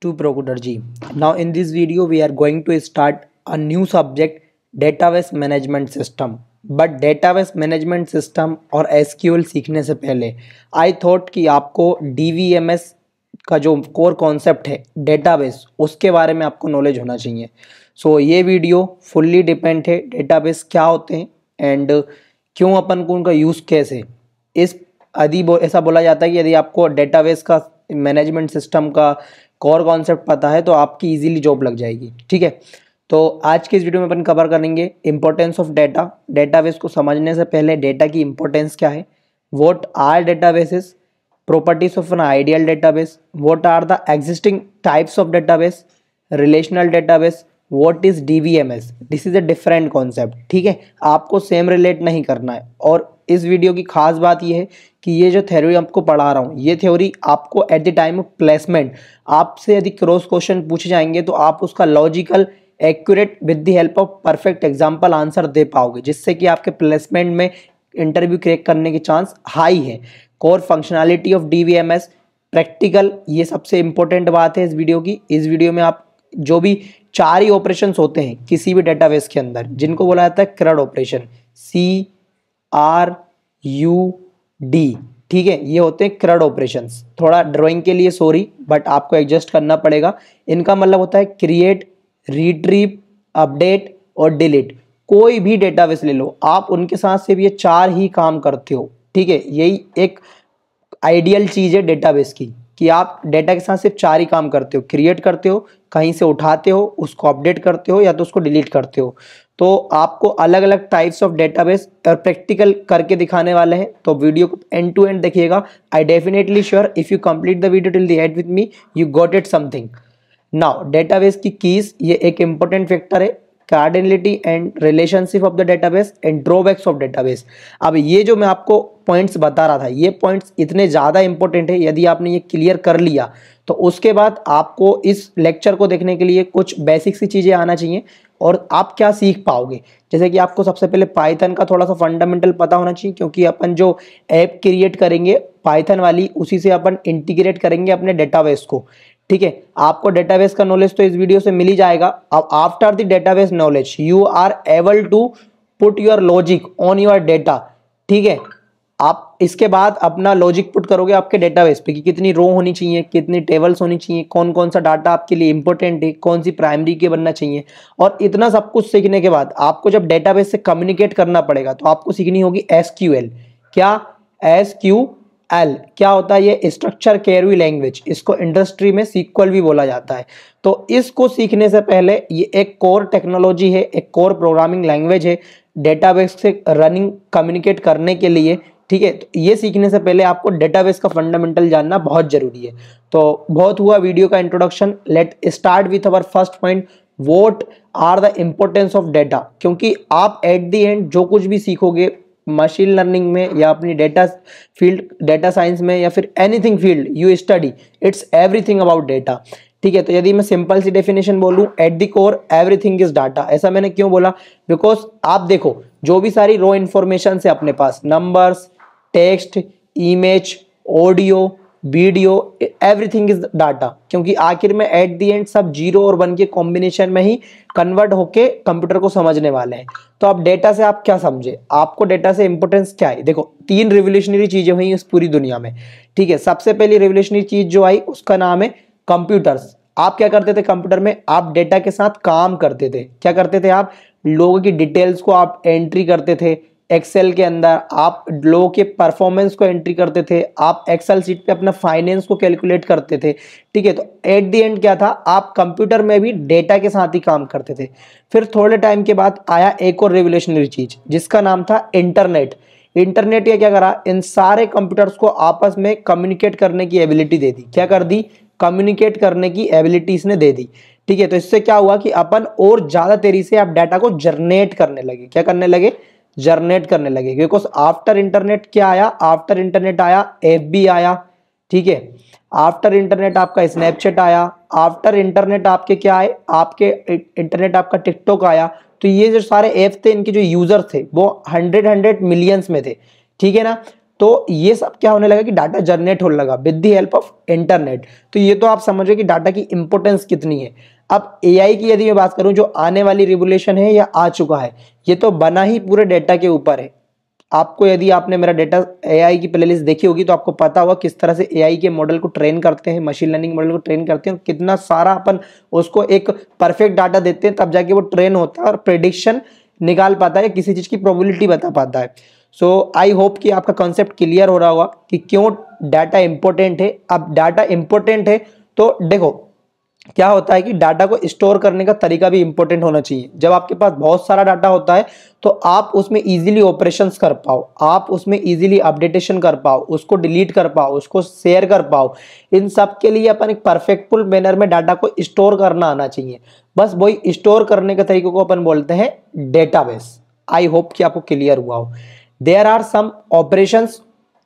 to Prokudar-ji. Now in this video we are going to start a new subject, database management system. But database management system और SQL सीखने से पहले I thought कि आपको DBMS का जो core concept है डेटाबेस उसके बारे में आपको नॉलेज होना चाहिए. सो ये वीडियो फुल्ली डिपेंड है डेटाबेस क्या होते हैं एंड क्यों अपन को उनका यूज़ कैसे. ऐसा बोला जाता है कि यदि आपको डेटाबेस का मैनेजमेंट सिस्टम का कोर कॉन्सेप्ट पता है तो आपकी इजीली जॉब लग जाएगी. ठीक है, तो आज के इस वीडियो में अपन कवर करेंगे इंपॉर्टेंस ऑफ डेटा. डेटाबेस को समझने से पहले डेटा की इंपॉर्टेंस क्या है, what are databases, properties of an ideal database, what are the existing types of database, relational database, what is DBMS. This is a different concept. ठीक है, आपको सेम रिलेट नहीं करना है. और इस वीडियो की खास बात यह है कि ये जो थ्योरी आपको पढ़ा रहा हूँ ये थ्योरी आपको at the time of placement आपसे यदि क्रॉस क्वेश्चन पूछे जाएंगे तो आप उसका logical accurate with the help of perfect example answer दे पाओगे, जिससे कि आपके प्लेसमेंट में इंटरव्यू क्रैक करने के चांस हाई है. Core functionality of DBMS, practical, ये सबसे इंपॉर्टेंट बात है इस वीडियो की. इस वीडियो में आप जो भी 4 ही ऑपरेशंस होते हैं किसी भी डेटाबेस के अंदर जिनको बोला जाता है CRUD ऑपरेशन, CRUD. ठीक है, ये होते हैं CRUD ऑपरेशंस. थोड़ा ड्राइंग के लिए सॉरी बट आपको एडजस्ट करना पड़ेगा. इनका मतलब होता है क्रिएट, रिट्रीव, अपडेट और डिलीट. कोई भी डेटाबेस ले लो आप, उनके साथ सिर्फ ये 4 ही काम करते हो. ठीक है, यही एक आइडियल चीज़ है डेटाबेस की कि आप डेटा के साथ सिर्फ 4 ही काम करते हो. क्रिएट करते हो, कहीं से उठाते हो, उसको अपडेट करते हो या तो उसको डिलीट करते हो. तो आपको अलग अलग टाइप्स ऑफ डेटाबेस और प्रैक्टिकल करके दिखाने वाले हैं, तो वीडियो को एंड टू एंड देखिएगा. I definitely sure if you complete the video till the end with me you got it something. Now database की कीज, ये एक इंपॉर्टेंट फैक्टर है. Cardinality and relationship of the database and drawbacks of database. अब ये जो मैं आपको points बता रहा था ये पॉइंट्स इतने ज़्यादा इंपॉर्टेंट है. यदि आपने ये क्लियर कर लिया तो उसके बाद आपको इस लेक्चर को देखने के लिए कुछ बेसिक सी चीज़ें आना चाहिए. और आप क्या सीख पाओगे, जैसे कि आपको सबसे पहले पाइथन का थोड़ा सा फंडामेंटल पता होना चाहिए, क्योंकि अपन जो ऐप क्रिएट करेंगे पाइथन वाली उसी से अपन इंटीग्रेट करेंगे अपने डेटाबेस को. ठीक है, आपको डेटाबेस का नॉलेज तो इस वीडियो से मिल ही जाएगा. अब after the database knowledge you are able to put your logic on your data. ठीक है, आप इसके बाद अपना लॉजिक पुट करोगे आपके डेटाबेस पे कि कितनी रो होनी चाहिए, कितनी टेबल्स होनी चाहिए, कौन कौन सा डाटा आपके लिए इंपॉर्टेंट है, कौन सी प्राइमरी के बनना चाहिए. और इतना सब कुछ सीखने के बाद आपको जब डेटाबेस से कम्युनिकेट करना पड़ेगा तो आपको सीखनी होगी एसक्यूएल. क्या एसक्यूएल क्या होता है? ये स्ट्रक्चर क्वेरी लैंग्वेज, इसको इंडस्ट्री में सीक्वल भी बोला जाता है. तो इसको सीखने से पहले ये एक कोर टेक्नोलॉजी है, एक कोर प्रोग्रामिंग लैंग्वेज है डेटाबेस से रनिंग कम्युनिकेट करने के लिए. ठीक है, तो ये सीखने से पहले आपको डेटाबेस का फंडामेंटल जानना बहुत जरूरी है. तो बहुत हुआ वीडियो का introduction. Let start with our first point, what are the importance of data. क्योंकि आप एट द एंड जो कुछ भी सीखोगे मशीन लर्निंग में या अपनी डेटा फील्ड, डेटा साइंस में या फिर anything field you study, it's everything about data. ठीक है, तो यदि मैं सिंपल सी डेफिनेशन बोलूं, at the core everything is data. ऐसा मैंने क्यों बोला? बिकॉज आप देखो जो भी सारी रो इन्फॉर्मेशन है अपने पास, numbers, text, image, audio, video, everything is data. क्योंकि आखिर में एट द एंड सब 0 और 1 के कॉम्बिनेशन में ही कन्वर्ट होके कंप्यूटर को समझने वाले हैं. तो अब डेटा से आप क्या समझे, आपको डेटा से इंपॉर्टेंस क्या है? देखो 3 रिवोल्यूशनरी चीजें हुई इस पूरी दुनिया में. ठीक है, सबसे पहली रिवोल्यूशनरी चीज जो आई उसका नाम है कंप्यूटर्स. आप क्या करते थे कंप्यूटर में? आप डेटा के साथ काम करते थे. क्या करते थे आप? लोगों की डिटेल्स को आप एंट्री करते थे एक्सेल के अंदर, आप लोगों के परफॉर्मेंस को एंट्री करते थे, आप एक्सेल शीट पे अपना फाइनेंस को कैलकुलेट करते थे. ठीक है, तो एट द एंड क्या था, आप कंप्यूटर में भी डेटा के साथ ही काम करते थे. फिर थोड़े टाइम के बाद आया एक और रिवोल्यूशनरी चीज जिसका नाम था इंटरनेट. इंटरनेट ने क्या करा, इन सारे कंप्यूटर्स को आपस में कम्युनिकेट करने की एबिलिटी दे दी. क्या कर दी? कम्युनिकेट करने की एबिलिटी इसने दे दी. ठीक है, तो इससे क्या हुआ कि अपन और ज्यादा तेजी से आप डाटा को जनरेट करने लगे. क्या करने लगे? जनरेट करने लगे. बिकॉज आफ्टर इंटरनेट क्या आया? आफ्टर इंटरनेट आया FB आया. ठीक है, आफ्टर इंटरनेट आपका स्नैपचैट आया. आफ्टर इंटरनेट आपके क्या आए? आपके इंटरनेट आपका टिकटॉक आया. तो ये जो सारे ऐप थे इनके जो यूजर थे वो 100 मिलियंस में थे. ठीक है ना. तो ये सब क्या होने लगा कि डाटा जनरेट होने लगा with the help of internet. तो ये तो आप समझो कि डाटा की इंपॉर्टेंस कितनी है। अब एआई की यदि मैं बात करूं, जो आने वाली रिवोल्यूशन है या आ चुका है, ये तो बना ही पूरे डेटा के ऊपर है। आपको, यदि आपने मेरा डेटा एआई की प्लेलिस्ट देखी होगी तो आपको पता होगा किस तरह से एआई के मॉडल को ट्रेन करते हैं, मशीन लर्निंग मॉडल को ट्रेन करते हैं, कितना सारा अपन उसको एक परफेक्ट डाटा देते हैं, तब जाके वो ट्रेन होता है और प्रेडिक्शन निकाल पाता है, किसी चीज की प्रोबेबिलिटी बता पाता है। सो आई होप कि आपका कॉन्सेप्ट क्लियर हो रहा होगा कि क्यों डाटा इंपॉर्टेंट है। अब डाटा इंपॉर्टेंट है तो देखो क्या होता है कि डाटा को स्टोर करने का तरीका भी इंपॉर्टेंट होना चाहिए। जब आपके पास बहुत सारा डाटा होता है तो आप उसमें इजीली ऑपरेशंस कर पाओ, आप उसमें इजीली अपडेटेशन कर पाओ, उसको डिलीट कर पाओ, उसको शेयर कर पाओ। इन सब के लिए अपन एक परफेक्टफुल मैनर में डाटा को स्टोर करना आना चाहिए। बस वही स्टोर करने के तरीके को अपन बोलते हैं डेटाबेस। आई होप कि आपको क्लियर हुआ हो। There are some operations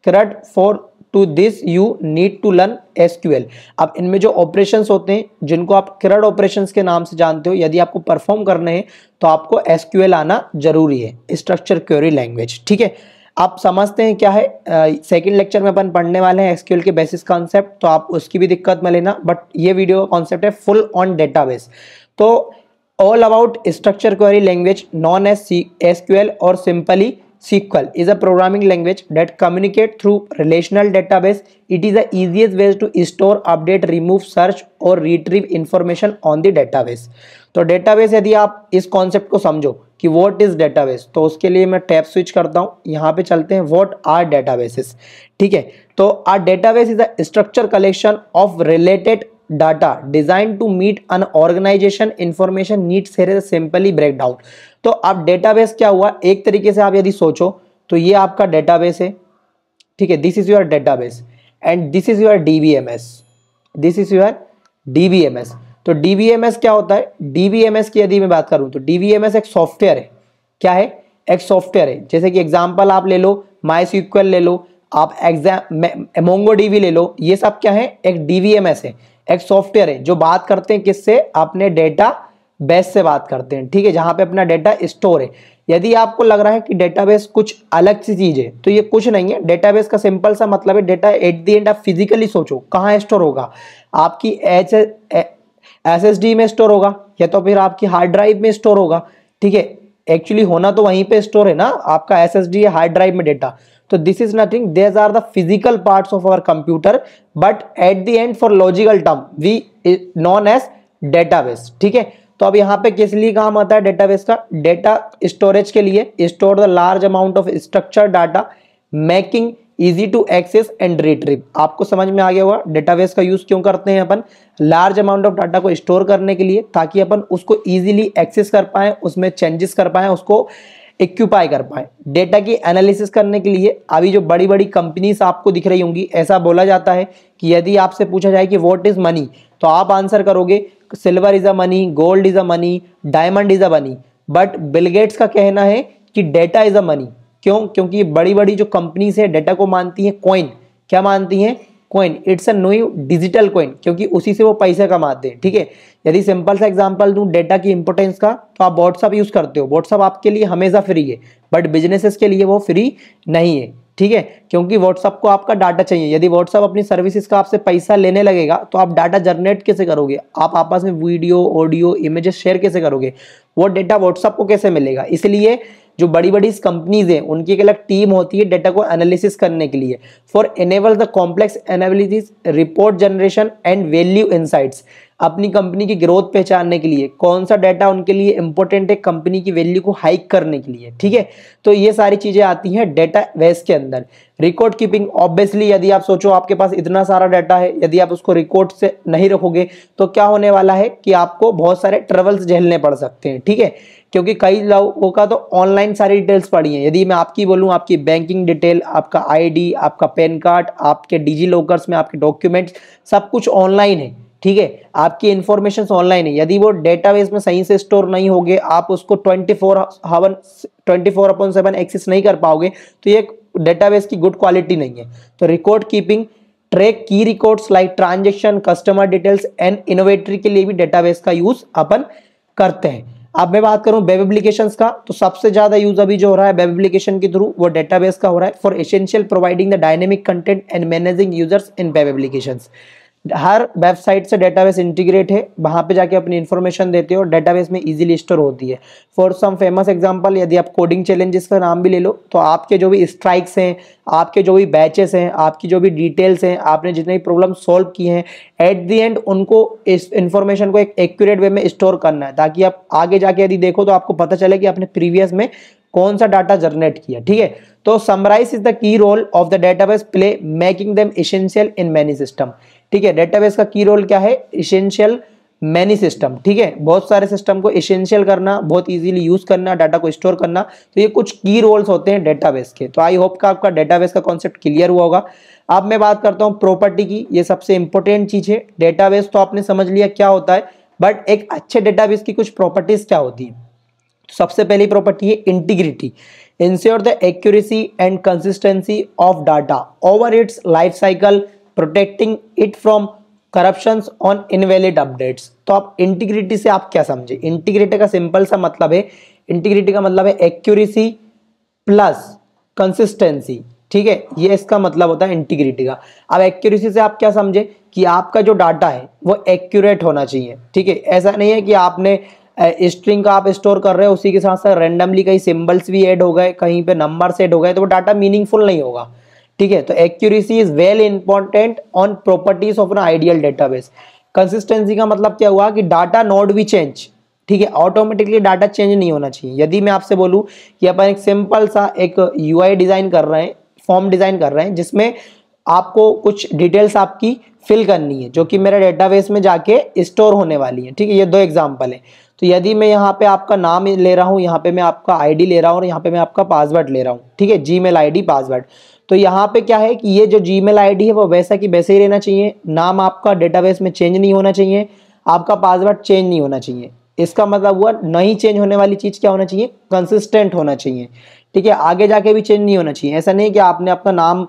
CRUD for to this you need to learn SQL। अब इनमें जो ऑपरेशंस होते हैं जिनको आप CRUD ऑपरेशंस के नाम से जानते हो, यदि आपको परफॉर्म करने हैं तो आपको SQL आना जरूरी है, स्ट्रक्चर क्वेरी लैंग्वेज। ठीक है, आप समझते हैं क्या है। सेकंड लेक्चर में अपन पढ़ने वाले हैं SQL के बेसिस कॉन्सेप्ट, तो आप उसकी भी दिक्कत में लेना, बट ये वीडियो का कॉन्सेप्ट है फुल ऑन डेटाबेस। तो all about structure query language known as SQL और simply SQL is a programming language that communicate through relational database. It is the easiest way to store, update, remove, search और retrieve information on the database. तो database, यदि आप इस concept को समझो कि what is database, तो उसके लिए मैं टैब स्विच करता हूँ, यहाँ पे चलते हैं व्हाट आर डेटाबेसेस। ठीक है, तो our database is a structure collection of related data design to meet an organisation information needs. Here is simply break down. तो अब डेटाबेस क्या हुआ, एक तरीके से आप यदि सोचो तो ये आपका डेटाबेस है। ठीक है, this is your database and this is your DBMS, this is your DBMS. तो डीबीएमएस क्या होता है, डीबीएमएस की यदि मैं बात करूं तो डीबीएमएस एक सॉफ्टवेयर है। क्या है, एक सॉफ्टवेयर है। जैसे कि एग्जांपल आप ले लो, MySQL ले लो, आप MongoDB ले लो, ये सब क्या है, एक डीबीएमएस है, एक सॉफ्टवेयर है जो बात करते हैं किससे, अपने डेटा बेस से बात करते हैं। ठीक है, जहां पे अपना डेटा स्टोर है। यदि आपको लग रहा है कि डेटाबेस कुछ अलग सी चीज है, तो ये कुछ नहीं है। डेटाबेस का सिंपल सा मतलब है डेटा एट द एंड आप फिजिकली सोचो कहाँ स्टोर होगा, आपकी SSD में स्टोर होगा या तो फिर आपकी हार्ड ड्राइव में स्टोर होगा। ठीक है, एक्चुअली होना तो वहीं पे स्टोर है ना, आपका SSD या हार्ड ड्राइव में डेटा। तो this is nothing, there are the physical parts of our computer, but at the end for logical term we known as database. ठीक है, तो अब यहाँ पे किस लिए काम आता है डेटाबेस का, डेटा स्टोरेज के लिए, store the large amount of structure data making easy to access and retrieve. आपको समझ में आ गया होगा डेटाबेस का यूज क्यों करते हैं अपन, लार्ज अमाउंट ऑफ डाटा को स्टोर करने के लिए, ताकि अपन उसको इजीली एक्सेस कर पाए, उसमें चेंजेस कर पाए, उसको एक्यूपाई कर पाए। डेटा की एनालिसिस करने के लिए अभी जो बड़ी बड़ी कंपनीज आपको दिख रही होंगी, ऐसा बोला जाता है कि यदि आपसे पूछा जाए कि व्हाट इज मनी, तो आप आंसर करोगे silver is a money, gold is a money, diamond is a money. But Bill Gates का कहना है कि डेटा इज अ मनी। क्यों, क्योंकि बड़ी बड़ी जो कंपनीज है डेटा को मानती हैं कॉइन। क्या मानती हैं, coin. It's a new digital coin, क्योंकि उसी से वो पैसे कमाते हैं। ठीक है, यदि सिंपल सा एग्जांपल दूं डेटा की इंपोर्टेंस का, तो आप व्हाट्सअप यूज करते हो, व्हाट्सअप आपके लिए हमेशा फ्री है, बट बिजनेसेस के लिए वो फ्री नहीं है। ठीक है, क्योंकि व्हाट्सअप को आपका डाटा चाहिए। यदि व्हाट्सअप अपनी सर्विसेज का आपसे पैसा लेने लगेगा तो आप डाटा जनरेट कैसे करोगे, आप आपस में वीडियो, ऑडियो, इमेजेस शेयर कैसे करोगे, वो डेटा व्हाट्सअप को कैसे मिलेगा। इसलिए जो बड़ी बड़ी कंपनीज हैं उनकी एक अलग टीम होती है डेटा को एनालिसिस करने के लिए, for enable the complex analysis, report generation and value insights. अपनी कंपनी की ग्रोथ पहचानने के लिए कौन सा डाटा उनके लिए इंपॉर्टेंट है, कंपनी की वैल्यू को हाइक करने के लिए। ठीक है, तो ये सारी चीजें आती हैं डेटा बेस के अंदर। रिकॉर्ड कीपिंग, ऑब्वियसली यदि आप सोचो आपके पास इतना सारा डाटा है, यदि आप उसको रिकॉर्ड से नहीं रखोगे तो क्या होने वाला है कि आपको बहुत सारे ट्रबल्स झेलने पड़ सकते हैं। ठीक है, क्योंकि कई लोगों का तो ऑनलाइन सारी डिटेल्स पड़ी हैं। यदि मैं आपकी बोलूं, आपकी बैंकिंग डिटेल, आपका आईडी, आपका पैन कार्ड, आपके डिजी लॉकर्स में आपके डॉक्यूमेंट्स, सब कुछ ऑनलाइन है। ठीक है, आपकी इंफॉर्मेशन ऑनलाइन है। यदि वो डेटाबेस में सही से स्टोर नहीं होगे, आप उसको 24/7 एक्सेस नहीं कर पाओगे, तो ये डेटाबेस की गुड क्वालिटी नहीं है। तो record keeping, track key records like transaction, customer details and inventory के लिए भी डेटाबेस का यूज अपन करते हैं। अब मैं बात करूं वेब एप्लीकेशंस का, तो सबसे ज्यादा यूज अभी जो हो रहा है वेब एप्लीकेशन के थ्रू वो डेटाबेस का हो रहा है for essential providing the dynamic content and managing users in web applications. Her website से डेटाबेस इंटीग्रेट है, वहां पे जाके अपनी इंफॉर्मेशन देते हो और डेटाबेस में इजीली स्टोर होती है। फॉर सम फेमस एग्जांपल, यदि आप कोडिंग चैलेंजेस का नाम भी ले लो, तो आपके जो भी स्ट्राइक्स हैं, आपके जो भी बैचेस हैं, आपकी जो भी डिटेल्स हैं, आपने जितनी प्रॉब्लम सॉल्व की हैं, एट द एंड उनको इस इंफॉर्मेशन को एक एक्यूरेट वे में स्टोर करना है, ताकि आप आगे जाके यदि देखो तो आपको पता चले कि आपने प्रीवियस में कौन सा डाटा जनरेट किया। ठीक है, तो summarise is the key role of the database play making them essential in many system. ठीक है, डेटाबेस का की रोल क्या है? Essential many system. ठीक है, बहुत सारे सिस्टम को एसेंशियल करना, बहुत इजीली यूज करना, डाटा को स्टोर करना, तो ये कुछ की रोल्स होते हैं डेटाबेस के। तो आई होप का आपका डेटाबेस का कॉन्सेप्ट क्लियर हुआ होगा। अब मैं बात करता हूँ प्रॉपर्टी की, ये सबसे इंपॉर्टेंट चीज है। डेटाबेस तो आपने समझ लिया क्या होता है, बट एक अच्छे डेटाबेस की कुछ प्रॉपर्टीज क्या होती है। सबसे पहली प्रॉपर्टी है integrity. Ensure the accuracy and consistency of data over it's life cycle, protecting it from corruptions on invalid updates. तो आप इंटीग्रिटी से आप क्या समझे? इंटीग्रिटी का सिंपल सा मतलब है, इंटीग्रिटी का मतलब है एक्यूरेसी प्लस कंसिस्टेंसी। ठीक है, ये इसका मतलब होता है इंटीग्रिटी का। अब एक्यूरेसी से आप क्या समझे कि आपका जो डाटा है वो एक्यूरेट होना चाहिए। ठीक है, ऐसा नहीं है कि आपने स्ट्रिंग का आप स्टोर कर रहे हो, उसी के साथ साथ रैंडमली कहीं सिंबल्स भी ऐड हो गए, कहीं पे नंबर्स ऐड हो गए, तो वो डाटा मीनिंगफुल नहीं होगा। ठीक है, तो accuracy is well important on properties of an ideal database. Consistency का मतलब क्या हुआ कि डाटा नॉट बी चेंज। ठीक है, ऑटोमेटिकली डाटा चेंज नहीं होना चाहिए। यदि मैं आपसे बोलूं कि अपन एक सिंपल सा एक यूआई डिजाइन कर रहे हैं, फॉर्म डिजाइन कर रहे हैं, जिसमें आपको कुछ डिटेल्स आपकी फिल करनी है जो कि मेरे डेटाबेस में जाके स्टोर होने वाली है। ठीक है, ये दो एग्जांपल है। तो यदि मैं यहाँ पे आपका नाम ले रहा हूँ, यहाँ पे मैं आपका आईडी ले रहा हूँ और यहाँ पे मैं आपका पासवर्ड ले रहा हूँ। ठीक है, जीमेल आईडी पासवर्ड। तो यहाँ पे क्या है कि ये जो जीमेल आईडी है वो वैसा कि वैसे ही रहना चाहिए, नाम आपका डेटाबेस में चेंज नहीं होना चाहिए, आपका पासवर्ड चेंज नहीं होना चाहिए। इसका मतलब हुआ नहीं चेंज होने वाली चीज क्या होना चाहिए? कंसिस्टेंट होना चाहिए। ठीक है, आगे जाके भी चेंज नहीं होना चाहिए। ऐसा नहीं कि आपने अपना नाम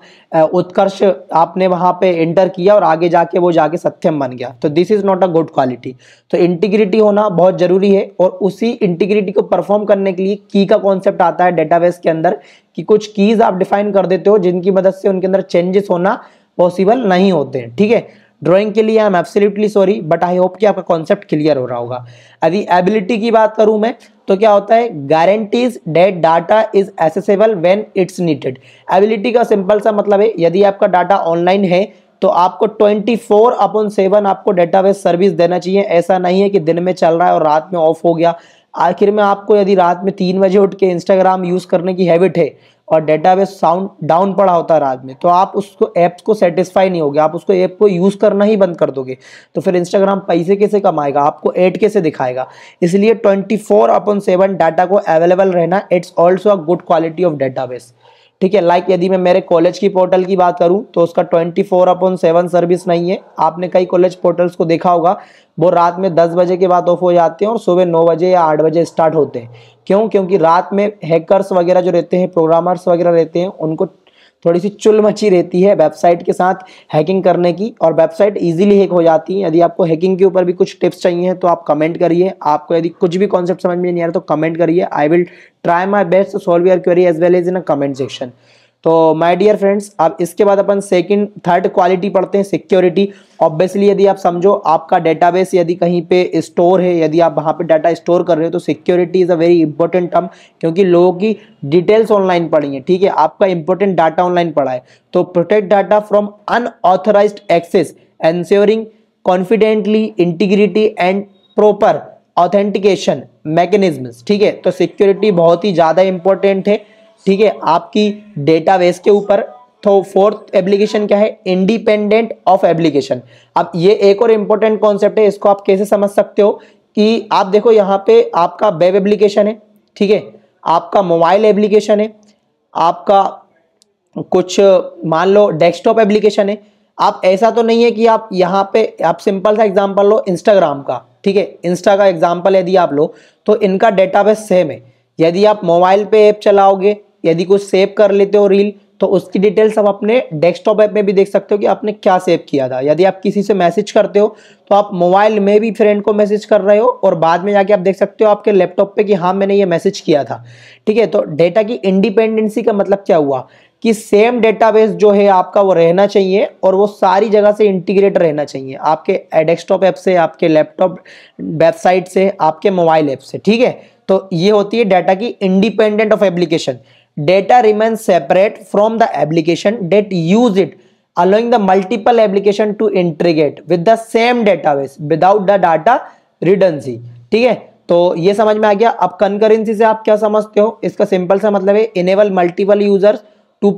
उत्कर्ष आपने वहां पे एंटर किया और आगे जाके वो जाके सत्यम बन गया, तो this is not a good quality. तो इंटीग्रिटी होना बहुत जरूरी है, और उसी इंटीग्रिटी को परफॉर्म करने के लिए की का कॉन्सेप्ट आता है डेटाबेस के अंदर, कि कुछ कीज आप डिफाइन कर देते हो जिनकी मदद से उनके अंदर चेंजेस होना पॉसिबल नहीं होते हैं। ठीक है, ड्राइंग के लिए I am absolutely sorry, but I hope कि आपका कॉन्सेप्ट क्लियर हो रहा होगा। यदि एबिलिटी की बात करूं मैं, तो क्या होता है? Guarantees that data is accessible when it's needed. Ability का सिंपल सा मतलब है, यदि आपका डाटा ऑनलाइन है तो आपको 24/7 आपको डेटाबेस सर्विस देना चाहिए। ऐसा नहीं है कि दिन में चल रहा है और रात में ऑफ हो गया। आखिर में आपको यदि रात में 3 बजे उठ के इंस्टाग्राम यूज करने की हैबिट है और डेटाबेस साउंड डाउन पड़ा होता है रात में, तो आप उसको ऐप्स को सेटिस्फाई नहीं होगे, आप उसको ऐप को यूज करना ही बंद कर दोगे। तो फिर इंस्टाग्राम पैसे कैसे कमाएगा, आपको ऐड कैसे दिखाएगा? इसलिए 24/7 डाटा को अवेलेबल रहना, it's also a good quality of database. ठीक है, लाइक यदि मैं मेरे कॉलेज की पोर्टल की बात करूं तो उसका 24/7 सर्विस नहीं है। आपने कई कॉलेज पोर्टल्स को देखा होगा, वो रात में 10 बजे के बाद ऑफ हो जाते हैं और सुबह 9 बजे या 8 बजे स्टार्ट होते हैं। क्यों? क्योंकि रात में हैकर्स वगैरह जो रहते हैं, प्रोग्रामर्स वगैरह रहते हैं, उनको थोड़ी सी चुल मची रहती है वेबसाइट के साथ हैकिंग करने की, और वेबसाइट इजीली हैक हो जाती है। यदि आपको हैकिंग के ऊपर भी कुछ टिप्स चाहिए तो आप कमेंट करिए। आपको यदि कुछ भी कॉन्सेप्ट समझ में नहीं आ रहा तो कमेंट करिए, I will try my best to solve your query as well as in a comment section. तो माय डियर फ्रेंड्स, अब इसके बाद अपन थर्ड क्वालिटी पढ़ते हैं, सिक्योरिटी। ऑब्वियसली यदि आप समझो आपका डेटाबेस यदि कहीं पे स्टोर है, यदि आप वहां पे डाटा स्टोर कर रहे हो, तो security is a very important term, क्योंकि लोगों की डिटेल्स ऑनलाइन पड़ी है। ठीक है, आपका इंपॉर्टेंट डाटा ऑनलाइन पड़ा है, तो protect data from unauthorised access, ensuring confidently integrity and proper authentication mechanisms. ठीक है, तो सिक्योरिटी बहुत ही ज्यादा इंपॉर्टेंट है। ठीक है, आपकी डेटाबेस के ऊपर। तो फोर्थ एप्लीकेशन क्या है? Independent of application. अब ये एक और इंपॉर्टेंट कॉन्सेप्ट है, इसको आप कैसे समझ सकते हो कि आप देखो यहाँ पे आपका वेब एप्लीकेशन है, ठीक है, आपका मोबाइल एप्लीकेशन है, आपका कुछ मान लो डेस्कटॉप एप्लीकेशन है। आप ऐसा तो नहीं है कि आप यहाँ पे आप सिंपल सा एग्जांपल लो इंस्टाग्राम का। ठीक है, इंस्टा का एग्जांपल यदि आप लो तो इनका डेटाबेस सेम है। यदि आप मोबाइल पे ऐप चलाओगे, यदि कुछ सेव कर लेते हो रील, तो उसकी डिटेल्स आप अपने डेस्कटॉप ऐप में भी देख सकते हो कि आपने क्या सेव किया था। यदि आप किसी से मैसेज करते हो तो आप मोबाइल में भी फ्रेंड को मैसेज कर रहे हो और बाद में जाके आप देख सकते हो आपके लैपटॉप पे कि हाँ मैंने ये मैसेज किया था। ठीक है, तो डेटा की इंडिपेंडेंसी का मतलब क्या हुआ कि सेम डेटाबेस जो है आपका वो रहना चाहिए और वो सारी जगह से इंटीग्रेट रहना चाहिए, आपके डेस्कटॉप ऐप से, आपके लैपटॉप वेबसाइट से, आपके मोबाइल ऐप से। ठीक है, तो ये होती है डाटा की independent of application. Data remain separate from the application that use it, allowing the multiple application to integrate with the same database without the data redundancy। ठीक है, तो ये समझ में आ गया। अब कंकरेंसी से आप क्या समझते हो? इसका सिंपल सा मतलब है enable multiple users to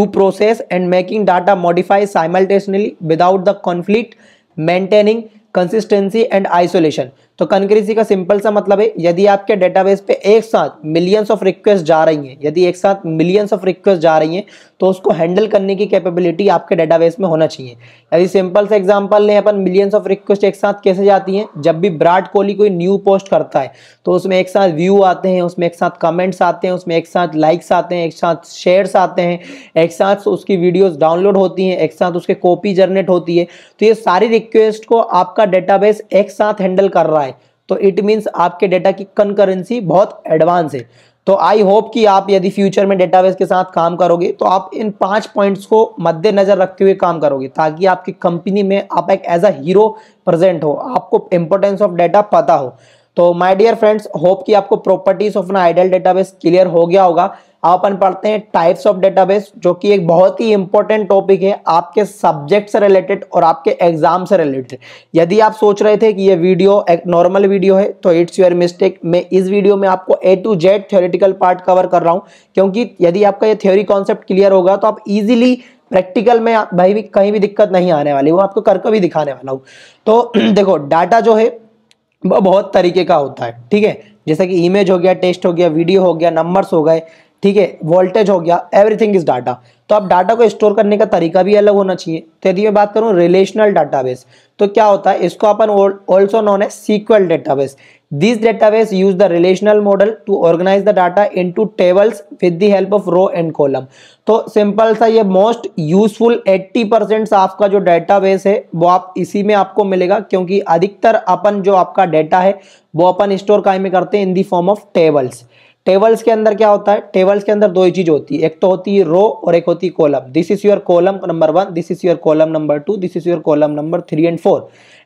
process and making data modify simultaneously without the conflict, maintaining consistency and isolation. तो कंकरेंसी का सिंपल सा मतलब है यदि आपके डेटाबेस पे एक साथ मिलियंस ऑफ रिक्वेस्ट जा रही हैं, यदि एक साथ मिलियंस ऑफ रिक्वेस्ट जा रही हैं तो उसको हैंडल करने की कैपेबिलिटी आपके डेटाबेस में होना चाहिए। यदि सिंपल सा एग्जांपल लें अपन, मिलियंस ऑफ रिक्वेस्ट एक साथ कैसे जाती हैं? जब भी विराट कोहली कोई न्यू पोस्ट करता है तो उसमें एक साथ व्यू आते हैं, उसमें एक साथ कमेंट्स आते हैं, उसमें एक साथ लाइक्स आते हैं, एक साथ शेयर्स आते हैं, एक साथ उसकी वीडियोस डाउनलोड होती हैं, एक साथ उसके कॉपी जनरेट होती है। तो ये सारी रिक्वेस्ट को आपका डेटाबेस एक साथ हैंडल कर रहा है, तो इट मींस आपके डेटा की कंकरेंसी बहुत एडवांस है। तो आई होप कि आप यदि फ्यूचर में डेटाबेस के साथ काम करोगे तो आप इन 5 पॉइंट्स को मद्देनजर रखते हुए काम करोगे ताकि आपकी कंपनी में आप एक एज अ हीरो प्रेजेंट हो, आपको इंपॉर्टेंस ऑफ डेटा पता हो। तो माय डियर फ्रेंड्स, होप कि आपको properties of an ideal database clear हो गया होगा। आप अपन पढ़ते हैं टाइप्स ऑफ डेटाबेस, जो कि एक बहुत ही इंपॉर्टेंट टॉपिक है आपके सब्जेक्ट से रिलेटेड और आपके एग्जाम से रिलेटेड। यदि आप सोच रहे थे कि ये वीडियो एक नॉर्मल वीडियो है तो इट्स योर मिस्टेक। मैं इस वीडियो में आपको A to Z theoretical part cover कर रहा हूं, क्योंकि यदि आपका ये थ्योरी कॉन्सेप्ट क्लियर होगा तो आप इजीली प्रैक्टिकल में भाई भी कहीं भी दिक्कत नहीं आने वाली, वो आपको करके भी दिखाने वाला हूं। तो देखो, डाटा जो है वो बहुत तरीके का होता है। ठीक है, जैसे कि इमेज हो गया, टेक्स्ट हो गया, वीडियो हो गया, नंबर्स हो गए, ठीक है, वोल्टेज हो गया, एवरीथिंग इज डाटा। तो अब डाटा को स्टोर करने का तरीका भी अलग होना चाहिए। तो यदि मैं बात करूं रिलेशनल डाटाबेस, तो क्या होता है, इसको अपन also known as SQL database. This database use the relational model to organise the data into tables with the help of row and column. तो सिंपल सा ये मोस्ट यूजफुल 80% आपका जो डेटाबेस है वो आप इसी में आपको मिलेगा, क्योंकि अधिकतर अपन जो आपका डेटा है वो अपन स्टोर काहे में करते हैं? In the form of tables. Tables के अंदर क्या होता है? टेबल्स के अंदर दो ही चीज होती है, एक तो होती है रो और एक होती है column. This is your column number 1, this is your column number 2, this is your column number 3 and 4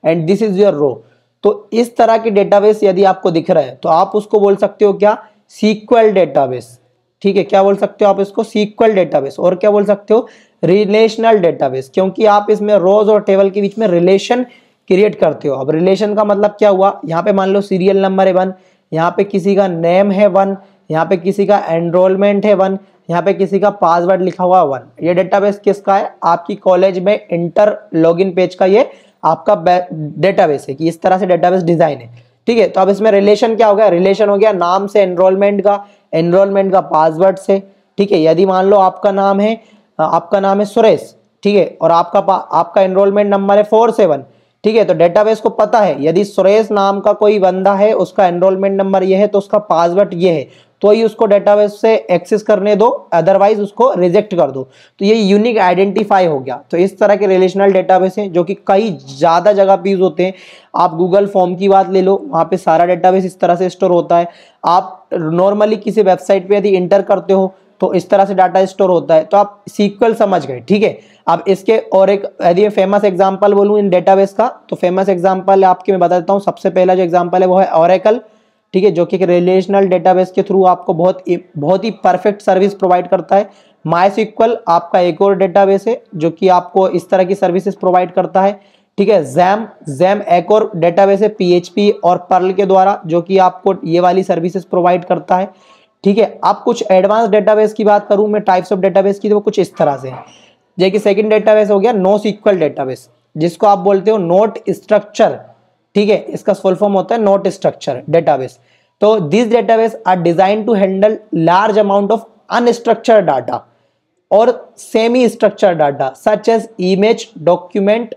and this is your row. तो इस तरह की डेटाबेस यदि आपको दिख रहा है तो आप उसको बोल सकते हो क्या? SQL database. ठीक है, क्या बोल सकते हो आप इसको? SQL database. और क्या बोल सकते हो? रिलेशनल डेटाबेस, क्योंकि आप इसमें रोज और टेबल के बीच में रिलेशन क्रिएट करते हो। अब रिलेशन का मतलब क्या हुआ? यहाँ पे मान लो सीरियल नंबर है 1, यहाँ पे किसी का नेम है 1, यहाँ पे किसी का एनरोलमेंट है 1, यहाँ पे किसी का पासवर्ड लिखा हुआ 1। ये डेटाबेस किसका है? आपकी कॉलेज में इंटर लॉगिन पेज का ये आपका डेटाबेस है कि इस तरह से डेटाबेस डिजाइन है। ठीक है, तो अब इसमें रिलेशन क्या हो गया? रिलेशन हो गया नाम से एनरोलमेंट का, एनरोलमेंट का पासवर्ड से। ठीक है, यदि मान लो आपका नाम है सुरेश, ठीक है, और आपका एनरोलमेंट नंबर है 47। ठीक है, तो डेटाबेस को पता है यदि सुरेश नाम का कोई बंदा है, उसका एनरोलमेंट नंबर ये है तो उसका पासवर्ड ये है, तो ही उसको डेटाबेस से एक्सेस करने दो, अदरवाइज उसको रिजेक्ट कर दो। तो ये यूनिक आइडेंटिफाई हो गया। तो इस तरह के रिलेशनल डेटाबेस हैं जो कि कई ज्यादा जगह पे यूज होते हैं। आप गूगल फॉर्म की बात ले लो, वहां पे सारा डेटाबेस इस तरह से स्टोर होता है। आप नॉर्मली किसी वेबसाइट पे यदि इंटर करते हो तो इस तरह से डाटा स्टोर होता है। तो आप सीक्वल समझ गए। ठीक है, अब इसके और एक यदि फेमस एग्जांपल बोलूं इन डेटाबेस का, तो फेमस एग्जांपल आपके मैं बता देता हूं। सबसे पहला जो एग्जांपल है वो है ओरेकल। ठीक है, जो कि एक रिलेशनल डेटाबेस के थ्रू आपको बहुत ही परफेक्ट सर्विस प्रोवाइड करता है। मायस्क्ल आपका एक और डेटाबेस है जो कि आपको इस तरह की सर्विसेज प्रोवाइड करता है। ठीक है, जैम एक और डेटाबेस है PHP और पर्ल के द्वारा, जो कि आपको ये वाली सर्विसेज प्रोवाइड करता है। ठीक है, अब कुछ एडवांस डेटाबेस की बात करूं मैं, टाइप्स ऑफ डेटाबेस की, तो वो कुछ इस तरह से है। जैसे कि सेकंड डेटाबेस हो गया NoSQL डेटाबेस, जिसको आप बोलते हो नोट स्ट्रक्चर। ठीक है, इसका फुल फॉर्म होता है नोट स्ट्रक्चर डेटाबेस। तो this database are design to handle large amount of unstructured data और semi structured data such as image, document.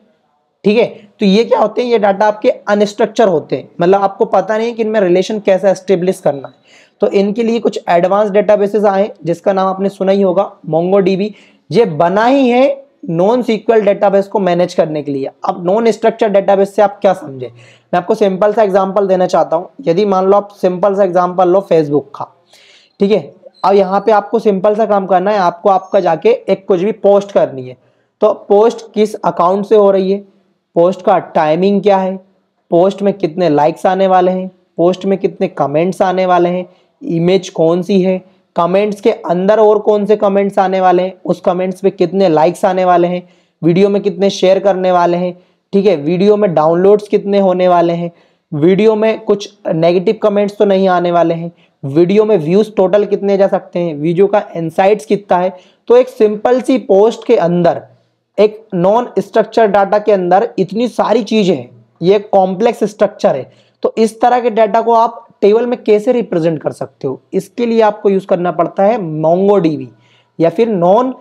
ठीक है, तो ये क्या होते हैं? ये डाटा आपके अनस्ट्रक्चर होते हैं, मतलब आपको पता नहीं कि इनमें रिलेशन कैसे एस्टेब्लिश करना है। तो इनके लिए कुछ एडवांस डेटाबेसेस आए जिसका नाम आपने सुना ही होगा, मोंगोडीबी। ये बना ही है नॉन सीक्वल डेटाबेस को मैनेज करने के लिए। अब नॉन स्ट्रक्चर डेटाबेस से आप क्या समझे, मैं आपको सिंपल सा एग्जांपल देना चाहता हूं। यदि मान लो आप सिंपल सा एग्जांपल लो फेसबुक का, ठीक है। अब यहाँ पे आपको सिंपल सा काम करना है, आपको आपका जाके एक कुछ भी पोस्ट करनी है, तो पोस्ट किस अकाउंट से हो रही है, पोस्ट का टाइमिंग क्या है, पोस्ट में कितने लाइक्स आने वाले हैं, पोस्ट में कितने कमेंट्स आने वाले हैं, इमेज कौन सी है, कमेंट्स के अंदर और कौन से कमेंट्स आने वाले हैं, उस कमेंट्स पे कितने लाइक्स आने वाले हैं, वीडियो में कितने शेयर करने वाले हैं, ठीक है, वीडियो में डाउनलोड्स कितने होने वाले हैं, वीडियो में कुछ नेगेटिव कमेंट्स तो नहीं आने वाले हैं, वीडियो में व्यूज टोटल कितने जा सकते हैं, वीडियो का इनसाइट्स कितना है। तो एक सिंपल सी पोस्ट के अंदर, एक नॉन स्ट्रक्चर डाटा के अंदर इतनी सारी चीजें हैं, ये कॉम्प्लेक्स स्ट्रक्चर है। तो इस तरह के डाटा को आप टेबल में कैसे रिप्रेजेंट कर सकते हो, इसके लिए आपको यूज करना पड़ता है मोंगोडीबी या फिर नॉन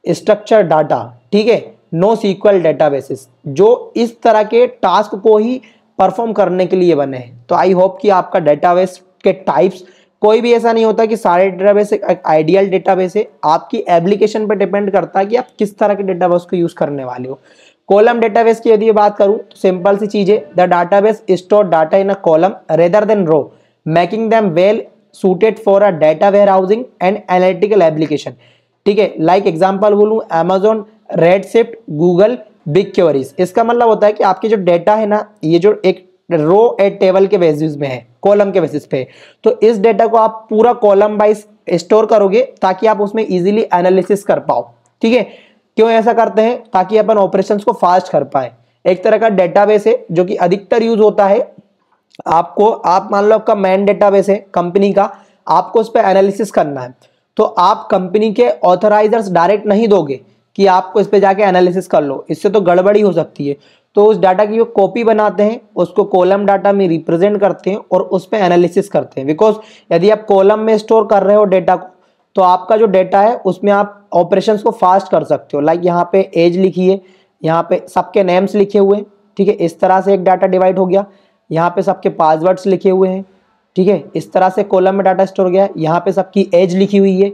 स्ट्रक्चर डाटा, ठीक है, नो सीक्वल डेटाबेसेस, जो इस तरह के टास्क को ही परफॉर्म करने के लिए बने हैं। तो आई होप कि आपका डेटाबेस के टाइप्स, कोई भी ऐसा नहीं होता कि सारे डेटाबेस एक आइडियल डेटाबेस है, आपकी एप्लीकेशन पर डिपेंड करता है कि आप किस तरह के डेटाबेस को यूज करने वाले हो। कॉलम डेटाबेस की यदि बात करूं तो सिंपल सी चीज है, the database store data in a column rather than row, making them well suited for a data warehousing and analytical application, ठीक है। लाइक एग्जांपल बोलूं, Amazon, Redshift, Google, BigQuery। इसका मतलब होता है कि आपकी जो डेटा है ना, ये जो एक रो एट टेबल के बेसिस में है, कॉलम के बेसिस पे, तो इस डेटा को आप पूरा कॉलम वाइज स्टोर करोगे ताकि आप उसमें इजीली एनालिसिस कर पाओ, ठीक है। क्यों ऐसा करते हैं, ताकि अपन ऑपरेशंस को फास्ट कर पाए। एक तरह का डेटाबेस है जो कि अधिकतर यूज होता है, आपको, आप मान लो आपका मेन डेटाबेस है कंपनी का, आपको उस पर एनालिसिस करना है, तो आप कंपनी के ऑथराइजर्स डायरेक्ट नहीं दोगे कि आपको इस पे जाके एनालिसिस कर लो, इससे तो गड़बड़ी हो सकती है। तो उस डाटा की जो कॉपी बनाते हैं उसको कॉलम डाटा में रिप्रेजेंट करते हैं और उस पर एनालिसिस करते हैं। बिकॉज यदि आप कॉलम में स्टोर कर रहे हो डेटा को, तो आपका जो डेटा है उसमें आप ऑपरेशंस को फास्ट कर सकते हो। लाइक यहाँ पे एज लिखी है, यहाँ पे सबके नेम्स लिखे हुए हैं, ठीक है, इस तरह से एक डाटा डिवाइड हो गया। यहाँ पे सबके पासवर्ड्स लिखे हुए हैं, ठीक है, इस तरह से कॉलम में डाटा स्टोर गया। यहाँ पे सबकी एज लिखी हुई है,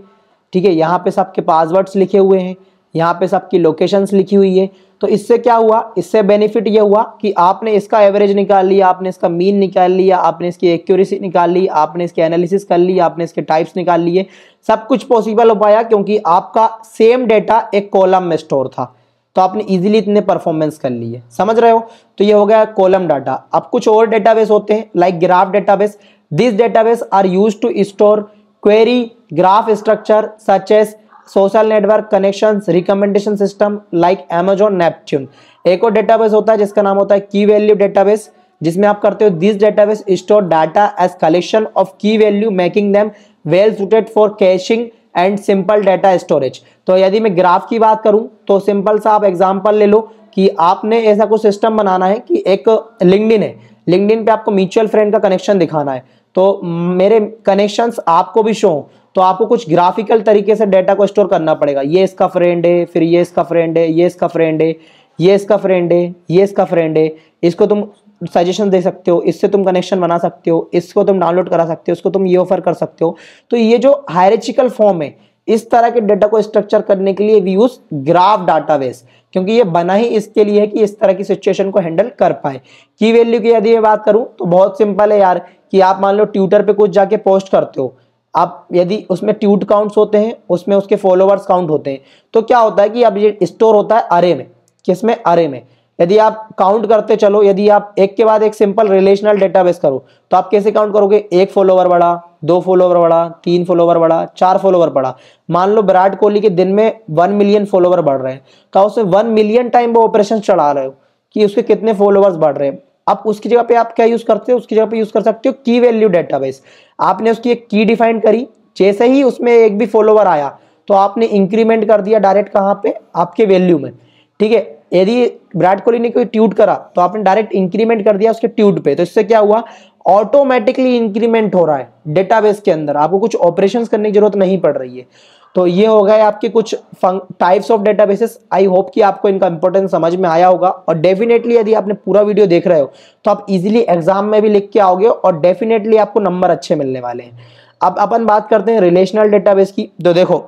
ठीक है, यहाँ पे सबके पासवर्ड्स लिखे हुए हैं, यहाँ पे सबकी लोकेशंस लिखी हुई है। तो इससे क्या हुआ, इससे बेनिफिट ये हुआ कि आपने इसका एवरेज निकाल लिया, आपने इसका मीन निकाल लिया, आपने इसकी एक्यूरेसी निकाल ली, आपने इसके एनालिसिस कर ली, आपने इसके टाइप्स निकाल लिए। सब कुछ पॉसिबल हो पाया क्योंकि आपका सेम डेटा एक कॉलम में स्टोर था, तो आपने इजीली इतने परफॉर्मेंस कर लिए। समझ रहे हो, तो ये हो गया कॉलम डाटा। अब कुछ और डेटाबेस होते हैं like graph database. This database are used to store query graph structure such as social network connections recommendation system like Amazon Neptune। एक और डेटाबेस होता है जिसका नाम होता है की वैल्यू डेटाबेस, जिसमें आप करते हो this database store data as collection of key value making them well suited for caching and simple data storage. तो यदि मैं ग्राफ की बात करूं तो सिंपल सा आप एग्जांपल ले लो कि आपने ऐसा कुछ सिस्टम बनाना है कि एक लिंक्डइन है, लिंक्डइन पे आपको म्यूचुअल फ्रेंड का कनेक्शन दिखाना है, तो मेरे कनेक्शंस आपको भी शो हो, तो आपको कुछ ग्राफिकल तरीके से डेटा को स्टोर करना पड़ेगा। ये इसका फ्रेंड है, फिर ये इसका फ्रेंड है, ये इसका फ्रेंड है, ये इसका फ्रेंड है, ये इसका फ्रेंड है, इसको तुम सजेशन दे सकते हो, इससे तुम कनेक्शन बना सकते हो, इसको तुम डाउनलोड करा सकते हो, उसको तुम ये ऑफर कर सकते हो। तो ये जो हायरार्चिकल फॉर्म है, इस तरह के डेटा को स्ट्रक्चर करने के लिए वी यूज ग्राफ डाटाबेस, क्योंकि ये बना ही इसके लिए है कि इस तरह की सिचुएशन को हैंडल कर पाए। की वैल्यू की यदि मैं बात करूं तो बहुत सिंपल है यार, कि आप मान लो ट्विटर पे कुछ जाके पोस्ट करते हो, आप यदि उसमें ट्वीट काउंट्स होते हैं, उसमें उसके फॉलोवर्स काउंट होते हैं, तो क्या होता है कि अब ये स्टोर होता है अरे में। किसमें, अरे में। यदि आप काउंट करते चलो, यदि आप एक के बाद एक सिंपल रिलेशनल डेटाबेस करो, तो आप कैसे काउंट करोगे, एक फॉलोवर बढ़ा, 2 फॉलोवर बढ़ा, 3 फॉलोवर बढ़ा, 4 फॉलोवर बढ़ा। मान लो विराट कोहली के दिन में 1 मिलियन फॉलोवर बढ़ रहे हैं, तो उससे 1 मिलियन टाइम वो ऑपरेशन चढ़ा रहे हो कि उसके कितने फॉलोवर्स बढ़ रहे हैं। अब उसकी जगह पे आप क्या यूज करते हो, उसकी जगह पे यूज कर सकते हो की वैल्यू डेटाबेस। आपने उसकी एक की डिफाइन करी, जैसे ही उसमें एक भी फॉलोवर आया तो आपने इंक्रीमेंट कर दिया डायरेक्ट, कहाँ पे, आपके वैल्यू में, ठीक है। यदि विराट कोहली ने कोई ट्वीट करा तो आपने डायरेक्ट इंक्रीमेंट कर दिया उसके ट्वीट पे, तो इससे क्या हुआ, ऑटोमेटिकली इंक्रीमेंट हो रहा है डेटाबेस के अंदर, आपको कुछ ऑपरेशंस करने की जरूरत नहीं पड़ रही है। तो ये हो गए आपके कुछ types of databases. I hope कि आपको इनका इंपॉर्टेंस समझ में आया होगा, और डेफिनेटली यदि आपने पूरा वीडियो देख रहे हो तो आप इजीली एग्जाम में भी लिख के आओगे और डेफिनेटली आपको नंबर अच्छे मिलने वाले हैं। अब अपन बात करते हैं रिलेशनल डेटाबेस की। तो देखो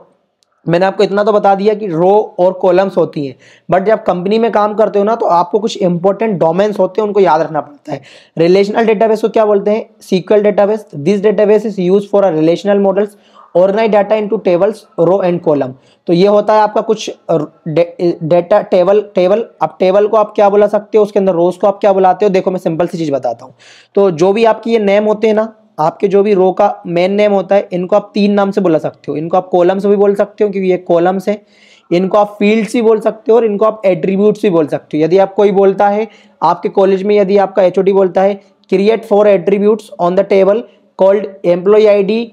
मैंने आपको इतना तो बता दिया कि रो और कॉलम्स होती हैं, बट जब कंपनी में काम करते हो ना तो आपको कुछ इंपॉर्टेंट डोमेन्स होते हैं, उनको याद रखना पड़ता है। रिलेशनल डेटाबेस को क्या बोलते हैं? SQL database. This database is used for a relational models, organize data into tables, row and column. तो ये होता है आपका कुछ डेटा टेबल। अब टेबल को आप क्या बुला सकते हो, उसके अंदर रोज को आप क्या बुलाते हो? देखो मैं सिंपल सी चीज बताता हूँ। तो जो भी आपकी ये नेम होते हैं ना, आपके जो भी रो का मेन नेम होता है, इनको आप 3 नाम से बुला सकते हो। इनको आप कॉलम्स भी बोल सकते हो क्योंकि ये कॉलम्स है, इनको आप फील्ड्स भी बोल सकते हो और इनको आप एट्रीब्यूट्स भी बोल सकते हो। यदि आप कोई बोलता है आपके कॉलेज में, यदि आपका एचओडी बोलता है create 4 attributes on the table called employ ID,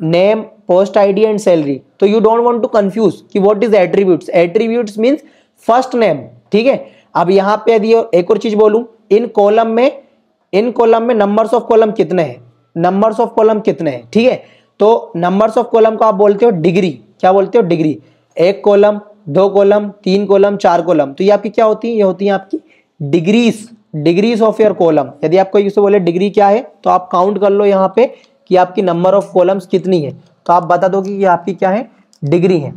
name, post ID and salary, तो you don't want to confuse कि what is attributes. Attributes means first name, ठीक है। अब यहाँ पे यदि एक और चीज बोलूं, इन कॉलम में नंबर्स ऑफ कॉलम कितने हैं, नंबर्स ऑफ कॉलम कितने हैं, ठीक है। तो नंबर्स ऑफ कॉलम को आप बोलते हो डिग्री। क्या बोलते हो? Degree. 1 column, 2 column, 3 column, 4 column, तो ये आपकी क्या होती है? ये होती है आपकी डिग्रीज ऑफ योर कॉलम। यदि आप कोई से बोले डिग्री क्या है, तो आप काउंट कर लो यहाँ पे कि आपकी नंबर ऑफ कॉलम्स कितनी है, तो आप बता दो कि ये आपकी क्या है? डिग्री है।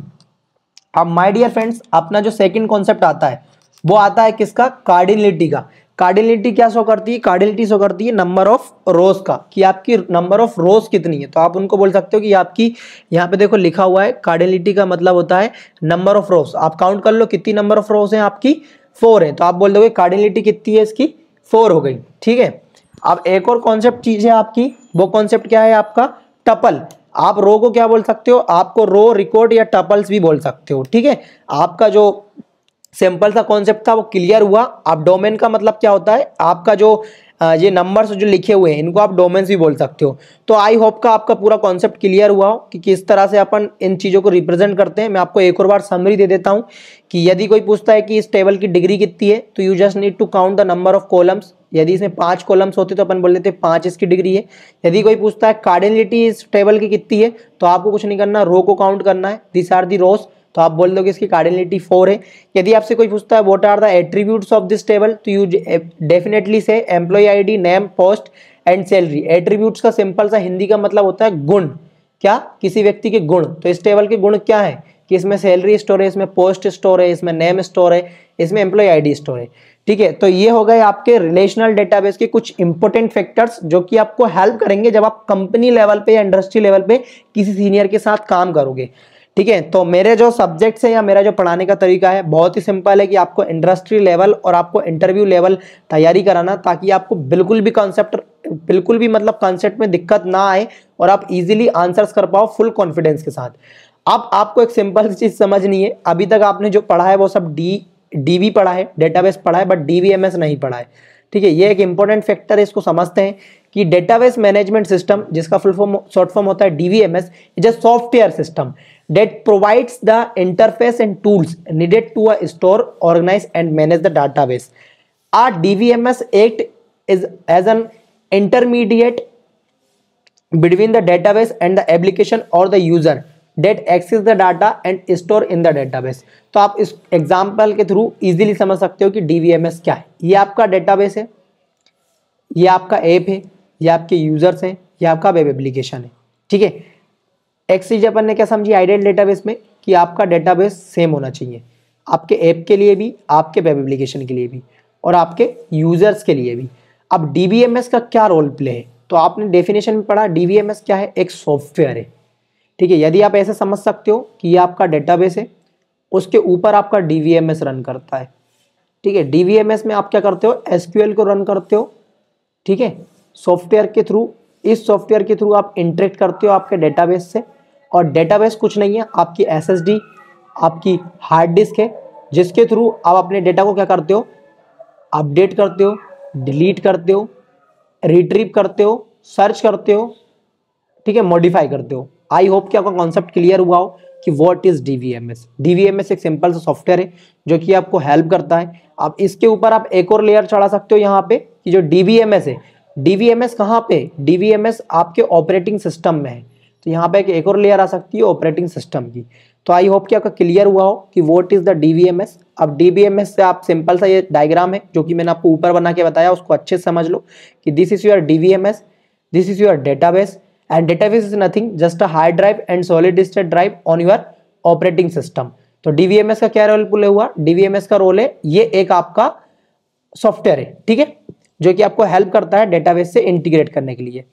अब माय डियर फ्रेंड्स, अपना जो सेकंड कॉन्सेप्ट आता है वो आता है किसका? कार्डिनलिटी का। कार्डिनलिटी क्या शो करती है? कार्डिनलिटी शो करती है नंबर ऑफ रोज का, कि आपकी नंबर ऑफ रोज कितनी है। तो आप उनको बोल सकते हो कि आपकी, यहाँ पे देखो लिखा हुआ है कार्डिनलिटी का मतलब होता है नंबर ऑफ रोज। आप काउंट कर लो कितनी नंबर ऑफ रोज है आपकी? 4 है। तो आप बोल दोगे कार्डिनलिटी कितनी है इसकी? 4 हो गई, ठीक है। अब एक और कॉन्सेप्ट चीज है आपकी, वो कॉन्सेप्ट क्या है आपका? टपल। आप रो को क्या बोल सकते हो? आपको रो, रिकॉर्ड या टपल्स भी बोल सकते हो, ठीक है। आपका जो सिंपल सा कॉन्सेप्ट था वो क्लियर हुआ। आप डोमेन का मतलब क्या होता है? आपका जो ये नंबर्स जो लिखे हुए हैं इनको आप डोमेन्स भी बोल सकते हो। तो आई होप का आपका पूरा कॉन्सेप्ट क्लियर हुआ हो कि किस तरह से अपन इन चीज़ों को रिप्रेजेंट करते हैं। मैं आपको एक और बार समरी दे देता हूँ कि यदि कोई पूछता है कि इस टेबल की डिग्री कितनी है, तो you just need to count the number of columns. यदि इसमें 5 कॉलम्स होते तो अपन बोल देते 5 इसकी डिग्री है। यदि कोई पूछता है कार्डिनलिटी इस टेबल की कितनी है, तो आपको कुछ नहीं करना, रो को काउंट करना है, दिस आर दी रोज, तो आप बोल दोगे इसकी कार्डिनलिटी 4 है। यदि आपसे कोई पूछता है what are the attributes of this table, तो you definitely say employee ID, name, post and salary. Attributes का सिंपल सा हिंदी का मतलब होता है गुण। क्या? किसी व्यक्ति के गुण। तो इस टेबल के गुण क्या है कि इसमें सैलरी स्टोर है, इसमें पोस्ट स्टोर है, इसमें नेम स्टोर है, इसमें एम्प्लॉय आईडी स्टोर है, ठीक है। तो ये हो गए आपके रिलेशनल डेटाबेस के कुछ इंपॉर्टेंट फैक्टर्स जो कि आपको हेल्प करेंगे जब आप कंपनी लेवल पे या इंडस्ट्री लेवल पे किसी सीनियर के साथ काम करोगे, ठीक है। तो मेरे जो सब्जेक्ट्स है या मेरा जो पढ़ाने का तरीका है बहुत ही सिंपल है कि आपको इंडस्ट्री लेवल और आपको इंटरव्यू लेवल तैयारी कराना, ताकि आपको बिल्कुल भी मतलब कॉन्सेप्ट में दिक्कत ना आए और आप इजीली आंसर्स कर पाओ फुल कॉन्फिडेंस के साथ। अब आपको एक सिंपल सी चीज समझनी है, अभी तक आपने जो पढ़ा है वो सब डीवी पढ़ा है, डेटाबेस पढ़ा है, बट डीवीएमएस नहीं पढ़ा है, ठीक है। ये एक इंपॉर्टेंट फैक्टर है, इसको समझते हैं कि डेटाबेस मैनेजमेंट सिस्टम, जिसका फुल फॉर्म शॉर्ट फॉर्म होता है DBMS, is a software system that provides the interface and tools needed to store, organize and manage the database. A DVMS act is as an intermediate between the database and the application or the user that access the data and store in the database. तो आप इस example के through easily समझ सकते हो कि DVMS क्या है। ये आपका डेटाबेस है, ये आपका ऐप है, ये आपके यूजर्स हैं, ये आपका वेब एप्लीकेशन है, ठीक है। एक चीज अपन ने क्या समझी आइडियल डेटाबेस में, कि आपका डेटाबेस सेम होना चाहिए, आपके ऐप के लिए भी, आपके वेब एप्लीकेशन के लिए भी और आपके यूजर्स के लिए भी। अब डीवीएमएस का क्या रोल प्ले है, तो आपने डेफिनेशन में पढ़ा डीवीएमएस क्या है? एक सॉफ्टवेयर है, ठीक है। यदि आप ऐसे समझ सकते हो कि ये आपका डेटाबेस है, उसके ऊपर आपका डीवीएमएस रन करता है, ठीक है। डीवीएमएस में आप क्या करते हो? एसक्यूएल को रन करते हो, ठीक है, सॉफ्टवेयर के थ्रू। इस सॉफ्टवेयर के थ्रू आप इंटरेक्ट करते हो आपके डेटाबेस से, और डेटाबेस कुछ नहीं है, आपकी एसएसडी, आपकी हार्ड डिस्क है, जिसके थ्रू आप अपने डेटा को क्या करते हो? अपडेट करते हो, डिलीट करते हो, रिट्रीव करते हो, सर्च करते हो, ठीक है, मॉडिफाई करते हो। आई होप कि आपका कॉन्सेप्ट क्लियर हुआ हो कि व्हाट इज डीवीएमएस। डीवीएमएस एक सिंपल सा सॉफ्टवेयर है जो कि आपको हेल्प करता है। अब इसके ऊपर आप एक और लेयर चढ़ा सकते हो यहाँ पे, कि जो डीवीएमएस है, डीवीएमएस कहाँ पे? डीवीएमएस आपके ऑपरेटिंग सिस्टम में है, तो यहाँ पे एक और लेयर आ सकती है ऑपरेटिंग सिस्टम की। तो आई होप कि आपका क्लियर हुआ हो कि व्हाट इज द डीवीएमएस। अब डीवीएमएस से आप सिंपल सा ये डायग्राम है जो कि मैंने आपको ऊपर बना के बताया, उसको अच्छे से समझ लो कि this is your DBMS, this is your database and database is nothing just a hard drive and solid state drive on your operating system. तो डीवीएमएस का क्या रोल प्ले हुआ, डीवीएमएस का रोल है ये एक आपका सॉफ्टवेयर है, ठीक है, जो कि आपको हेल्प करता है डेटाबेस से इंटीग्रेट करने के लिए।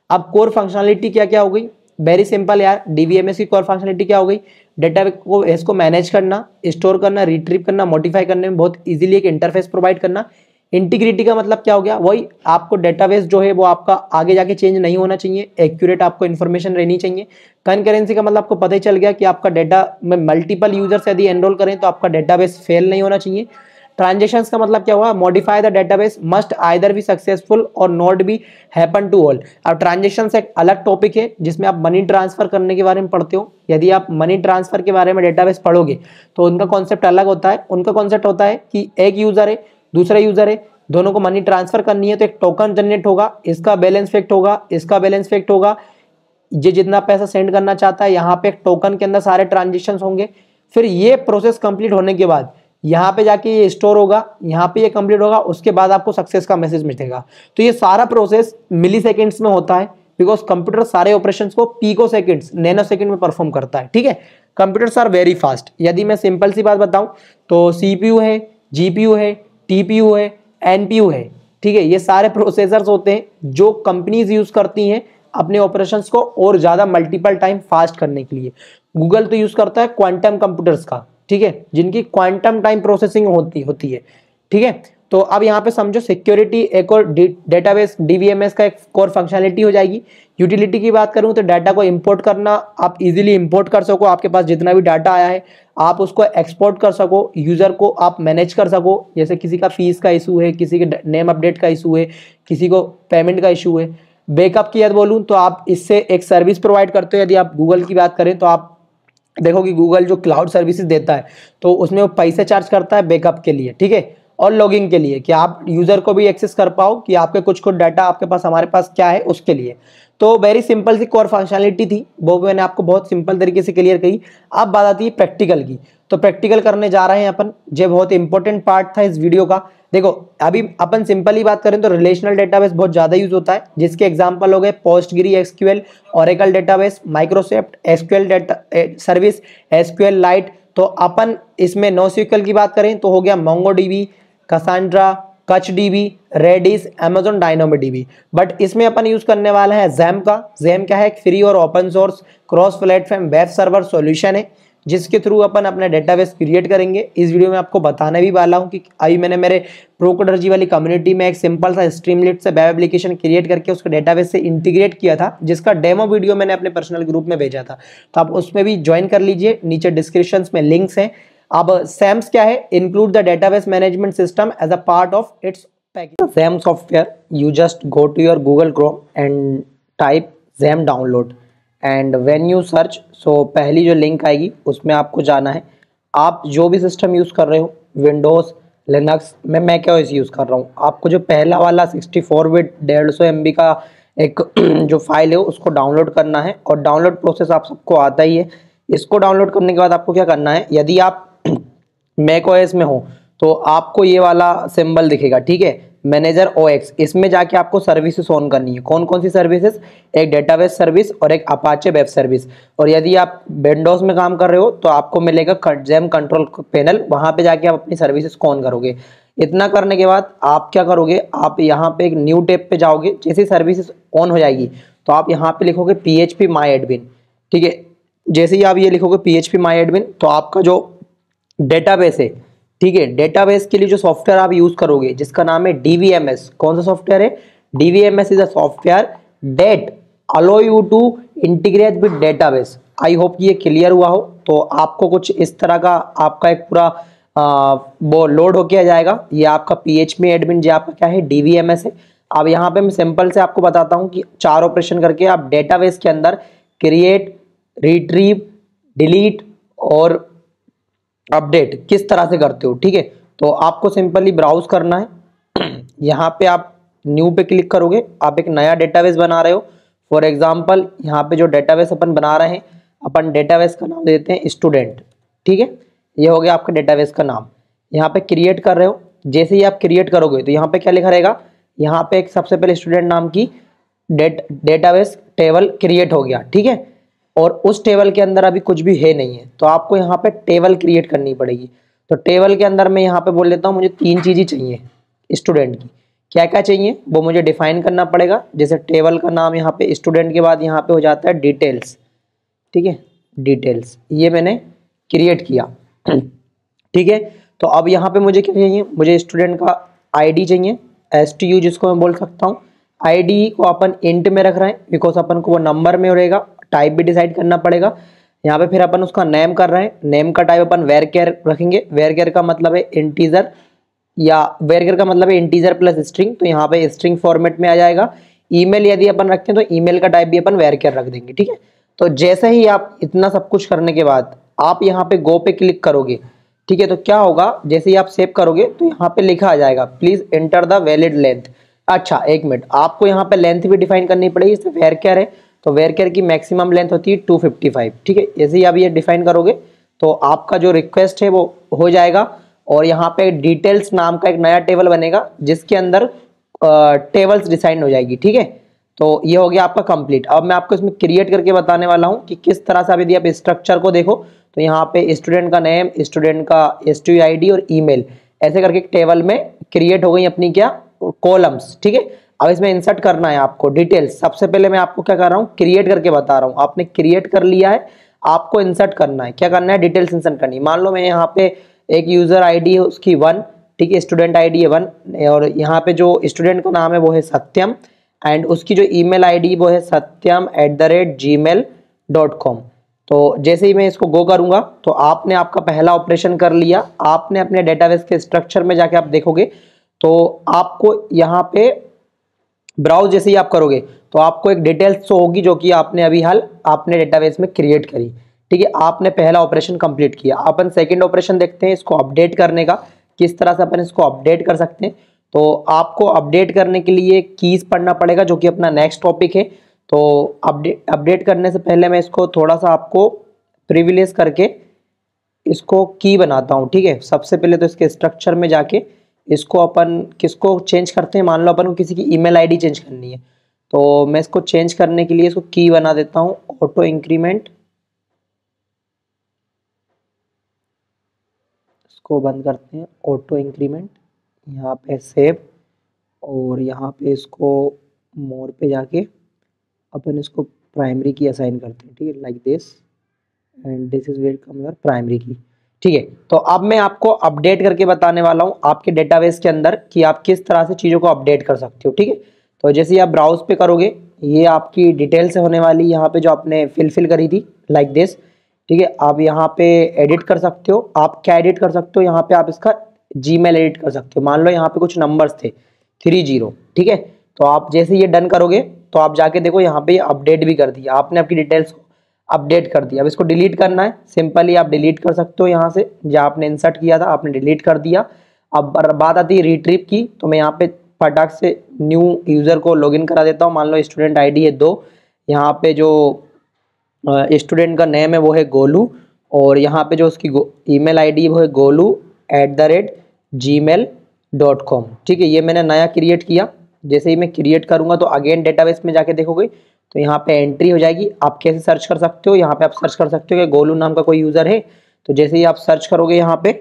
अब कोर फंक्शनलिटी क्या क्या हो गई, वेरी सिंपल यार, डीवीएमएस की कोर फंक्शनलिटी क्या हो गई, डेटाबेस को मैनेज करना, स्टोर करना, रिट्रीव करना, मॉडिफाई करने में बहुत इजीली एक इंटरफेस प्रोवाइड करना। इंटीग्रिटी का मतलब क्या हो गया, वही आपको डेटाबेस जो है वो आपका आगे जाके चेंज नहीं होना चाहिए, एक्यूरेट आपको इन्फॉर्मेशन रहनी चाहिए। कनकरेंसी का मतलब आपको पता ही चल गया कि आपका डेटा में मल्टीपल यूजर्स यदि एनरोल करें तो आपका डेटाबेस फेल नहीं होना चाहिए। ट्रांजेक्शंस का मतलब क्या हुआ, modify the database must either be successful और not be happen to all. अब ट्रांजेक्शंस एक अलग टॉपिक है जिसमें आप मनी ट्रांसफर करने के बारे में पढ़ते हो। यदि आप मनी ट्रांसफर के बारे में डेटाबेस पढ़ोगे तो उनका कॉन्सेप्ट अलग होता है। उनका कॉन्सेप्ट होता है कि एक यूजर है, दूसरा यूजर है, दोनों को मनी ट्रांसफर करनी है तो एक टोकन जनरेट होगा, इसका बैलेंस फेक्ट होगा, इसका बैलेंस फेक्ट होगा, ये जितना पैसा सेंड करना चाहता है यहाँ पे एक टोकन के अंदर सारे ट्रांजेक्शन होंगे। फिर ये प्रोसेस कंप्लीट होने के बाद यहाँ पे जाके ये स्टोर होगा, यहाँ पे ये कंप्लीट होगा, उसके बाद आपको सक्सेस का मैसेज मिलेगा। तो ये सारा प्रोसेस मिली सेकेंड्स में होता है, बिकॉज कंप्यूटर सारे ऑपरेशंस को पीको सेकेंड्स, नैनो सेकेंड में परफॉर्म करता है, ठीक है। Computers are very fast. यदि मैं सिंपल सी बात बताऊं तो सीपीयू है, जीपीयू है, टीपीयू है, एनपीयू है, ठीक है, ये सारे प्रोसेसर्स होते हैं जो कंपनीज यूज करती हैं अपने ऑपरेशंस को और ज्यादा मल्टीपल टाइम फास्ट करने के लिए। गूगल तो यूज करता है क्वांटम कंप्यूटर्स का, ठीक है, जिनकी क्वांटम टाइम प्रोसेसिंग होती है, ठीक है। तो अब यहाँ पे समझो सिक्योरिटी एक और डेटाबेस डीवीएमएस का एक कोर फंक्शनलिटी हो जाएगी। यूटिलिटी की बात करूँ तो डाटा को इंपोर्ट करना, आप इजीली इंपोर्ट कर सको, आपके पास जितना भी डाटा आया है आप उसको एक्सपोर्ट कर सको, यूजर को आप मैनेज कर सको, जैसे किसी का फीस का इशू है, किसी के नेम अपडेट का इशू है, किसी को पेमेंट का इशू है। बैकअप की यदि बोलूँ तो आप इससे एक सर्विस प्रोवाइड करते हो। यदि आप गूगल की बात करें तो आप देखो कि गूगल जो क्लाउड सर्विसेज देता है तो उसमें वो पैसे चार्ज करता है बैकअप के लिए, ठीक है, और लॉगिंग के लिए, कि आप यूजर को भी एक्सेस कर पाओ कि आपके कुछ डाटा आपके पास हमारे पास क्या है उसके लिए। तो वेरी सिंपल सी कोर फंक्शनलिटी थी, वो मैंने आपको बहुत सिंपल तरीके से क्लियर करी। अब बात आती है प्रैक्टिकल की। तो प्रैक्टिकल करने जा रहे हैं अपन, जो बहुत इंपॉर्टेंट पार्ट था इस वीडियो का। देखो अभी अपन सिंपल ही बात करें तो रिलेशनल डेटाबेस बहुत ज्यादा यूज होता है, जिसके एग्जांपल हो गए Postgre SQL, Oracle database, Microsoft SQL data service, SQL light. तो अपन इसमें नोस्क्यूएल की बात करें तो हो गया मोंगोडीबी, कसांड्रा, कचडीबी, रेडिस, अमेजॉन डायनामोडीबी। बट इसमें अपन यूज करने वाला है जैम का। जैम क्या है, एक फ्री और open source cross platform web server solution है, जिसके थ्रू अपन अपना डेटाबेस क्रिएट करेंगे। इस वीडियो में आपको बताने भी वाला हूं कि अभी मैंने मेरे प्रोकोडर्जी वाली कम्युनिटी में एक सिंपल सा स्ट्रीमलेट से वेब एप्लीकेशन क्रिएट करके उसको डेटाबेस से इंटीग्रेट किया था, जिसका डेमो वीडियो मैंने अपने पर्सनल ग्रुप में भेजा था, तो आप उसमें भी ज्वाइन कर लीजिए, नीचे डिस्क्रिप्शन में लिंक्स हैं। अब सैम्स क्या है, include the database management system as a part of its package. XAMPP software, you just go to your Google Chrome and type XAMPP download, and when you search, so पहली जो link आएगी उसमें आपको जाना है। आप जो भी सिस्टम यूज़ कर रहे हो, विंडोज़, लिनक्स, मैं मैक ओएस यूज़ कर रहा हूँ, आपको जो पहला वाला 64 बिट 150 MB का एक जो फाइल है उसको डाउनलोड करना है। और डाउनलोड प्रोसेस आप सबको आता ही है। इसको डाउनलोड करने के बाद आपको क्या करना है, यदि आप मैक ओएस में हो तो आपको ये वाला सिंबल दिखेगा, ठीक है, मैनेजर ओएक्स। इसमें जाके आपको सर्विसेज ऑन करनी है। कौन कौन सी सर्विसेज, एक डेटाबेस सर्विस और एक अपाचे वेब सर्विस। और यदि आप विंडोज में काम कर रहे हो तो आपको मिलेगा जैम कंट्रोल पैनल, वहां पे जाके आप अपनी सर्विसेज को ऑन करोगे। इतना करने के बाद आप क्या करोगे, आप यहाँ पे एक न्यू टैब पे जाओगे। जैसे सर्विसेज ऑन हो जाएगी तो आप यहाँ पे लिखोगे PHP माई एडमिन, ठीक है। जैसे ही आप ये लिखोगे PHP माई एडमिन तो आपका जो डेटाबेस है, ठीक है, डेटाबेस के लिए जो सॉफ्टवेयर आप यूज करोगे जिसका नाम है DVMS। कौन सा सॉफ्टवेयर है, DVMS is a software that allow you to integrate with database. I hope ये क्लियर हुआ हो। तो आपको कुछ इस तरह का आपका एक पूरा वो लोड होके आ जाएगा। ये आपका PHP एडमिन जो आपका क्या है, DVMS है। अब यहाँ पे मैं सिंपल से आपको बताता हूँ कि 4 ऑपरेशन करके आप डेटाबेस के अंदर क्रिएट, रिट्रीव, डिलीट और अपडेट किस तरह से करते हो, ठीक है। तो आपको सिंपली ब्राउज करना है। यहाँ पे आप न्यू पे क्लिक करोगे, आप एक नया डेटाबेस बना रहे हो। फॉर एग्जांपल यहाँ पे जो डेटाबेस अपन बना रहे हैं, अपन डेटाबेस का नाम देते हैं स्टूडेंट, ठीक है। ये हो गया आपका डेटाबेस का नाम। यहाँ पे क्रिएट कर रहे हो, जैसे ही आप क्रिएट करोगे तो यहाँ पे क्या लिखा रहेगा, यहाँ पे एक सबसे पहले स्टूडेंट नाम की डेटाबेस टेबल क्रिएट हो गया, ठीक है, और उस टेबल के अंदर अभी कुछ भी है नहीं है, तो आपको यहाँ पे टेबल क्रिएट करनी पड़ेगी। तो टेबल के अंदर मैं यहाँ पे बोल लेता हूँ मुझे 3 चीज़ें चाहिए स्टूडेंट की। क्या क्या चाहिए वो मुझे डिफाइन करना पड़ेगा। जैसे टेबल का नाम यहाँ पे स्टूडेंट के बाद यहाँ पे हो जाता है डिटेल्स, ठीक है, डिटेल्स, ये मैंने क्रिएट किया, ठीक है। तो अब यहाँ पे मुझे क्या चाहिए, मुझे स्टूडेंट का आईडी चाहिए, STU जिसको मैं बोल सकता हूँ। आईडी को अपन इंट में रख रहे हैं बिकॉज अपन को वो नंबर में रहेगा। टाइप भी डिसाइड करना पड़ेगा यहाँ पे। फिर अपन उसका नेम कर रहे हैं, नेम का टाइप अपन वेरकेर रखेंगे। वेरकेर का मतलब है इंटीजर, या वेरकेर का मतलब है इंटीजर प्लस स्ट्रिंग, तो यहाँ पे स्ट्रिंग फॉर्मेट में आ जाएगा। ईमेल यदि अपन रखते हैं तो ईमेल का टाइप भी अपन वेरकेर रख देंगे, ठीक है। तो जैसे ही आप इतना सब कुछ करने के बाद आप यहाँ पे गो पे क्लिक करोगे, ठीक है, तो क्या होगा, जैसे ही आप सेव करोगे तो यहाँ पे लिखा आ जाएगा please enter the valid length. अच्छा एक मिनट, आपको यहाँ पे लेंथ भी डिफाइन करनी पड़ेगी। जैसे वेरकेर है तो वेरकेर की मैक्सिमम लेंथ होती है 255, ठीक है। जैसे ही आप ये डिफाइन करोगे तो आपका जो रिक्वेस्ट है वो हो जाएगा, और यहाँ पे डिटेल्स नाम का एक नया टेबल बनेगा जिसके अंदर टेबल्स डिसाइड हो जाएगी, ठीक है। तो ये हो गया आपका कंप्लीट। अब मैं आपको इसमें क्रिएट करके बताने वाला हूँ कि किस तरह से। अब यदि आप स्ट्रक्चर को देखो तो यहाँ पे स्टूडेंट का नेम, स्टूडेंट का STU ID और ईमेल ऐसे करके एक टेबल में क्रिएट हो गई अपनी क्या कॉलम्स, ठीक है। अब इसमें इंसर्ट करना है आपको डिटेल्स। सबसे पहले मैं आपको क्या कर रहा हूँ, क्रिएट करके बता रहा हूँ। आपने क्रिएट कर लिया है, आपको इंसर्ट करना है। क्या करना है, डिटेल्स इंसर्ट करनी है। मान लो मैं यहाँ पे एक यूजर ID है उसकी 1, ठीक है, स्टूडेंट ID है 1, और यहाँ पे जो स्टूडेंट का नाम है वो है सत्यम, एंड उसकी जो ईमेल ID वो है satyam@gmail.com। तो जैसे ही मैं इसको गो करूंगा तो आपने आपका पहला ऑपरेशन कर लिया। आपने अपने डेटाबेस के स्ट्रक्चर में जाके आप देखोगे तो आपको यहाँ पे ब्राउज जैसे ही आप करोगे तो आपको एक डिटेल्स शो होगी जो कि आपने अभी हाल आपने डेटाबेस में क्रिएट करी, ठीक है। आपने पहला ऑपरेशन कंप्लीट किया। अपन सेकंड ऑपरेशन देखते हैं इसको अपडेट करने का, किस तरह से अपन इसको अपडेट कर सकते हैं। तो आपको अपडेट करने के लिए कीज पढ़ना पड़ेगा जो कि अपना नेक्स्ट टॉपिक है। तो अपडेट करने से पहले मैं इसको थोड़ा सा आपको प्रिविलेज करके इसको की बनाता हूँ, ठीक है। सबसे पहले तो इसके स्ट्रक्चर में जाके इसको अपन किसको चेंज करते हैं, मान लो अपन को किसी की ईमेल ID चेंज करनी है, तो मैं इसको चेंज करने के लिए इसको की बना देता हूँ ऑटो इंक्रीमेंट। इसको बंद करते हैं, ऑटो इंक्रीमेंट, यहाँ पे सेव, और यहाँ पे इसको मोर पे जाके अपन इसको प्राइमरी की असाइन करते हैं, ठीक है, like this, and this is where come your primary key, ठीक है। तो अब मैं आपको अपडेट करके बताने वाला हूँ आपके डेटाबेस के अंदर कि आप किस तरह से चीज़ों को अपडेट कर सकते हो, ठीक है। तो जैसे ही आप ब्राउज पे करोगे ये आपकी डिटेल से होने वाली यहाँ पे जो आपने फिल करी थी लाइक दिस, ठीक है। आप यहाँ पे एडिट कर सकते हो। आप क्या एडिट कर सकते हो, यहाँ पे आप इसका Gmail एडिट कर सकते हो। मान लो यहाँ पे कुछ नंबर्स थे 30, ठीक है। तो आप जैसे ये डन करोगे तो आप जाके देखो यहाँ पे अपडेट भी कर दिया आपने, आपकी डिटेल्स को अपडेट कर दिया। अब इसको डिलीट करना है, सिंपली आप डिलीट कर सकते हो यहाँ से, जहाँ आपने इंसर्ट किया था आपने डिलीट कर दिया। अब बात आती है रिट्रीव की, तो मैं यहाँ पे फटाक से न्यू यूजर को लॉगिन करा देता हूँ। मान लो स्टूडेंट ID है 2, यहाँ पे जो स्टूडेंट का नेम है वो है गोलू, और यहाँ पे जो उसकी ईमेल ID वो है golu@gmail.com, ठीक है। ये मैंने नया क्रिएट किया। जैसे ही मैं क्रिएट करूंगा तो अगेन डेटाबेस में जाके देखोगे तो यहाँ पे एंट्री हो जाएगी। आप कैसे सर्च कर सकते हो, यहाँ पे आप सर्च कर सकते हो कि गोलू नाम का कोई यूजर है। तो जैसे ही आप सर्च करोगे यहाँ पे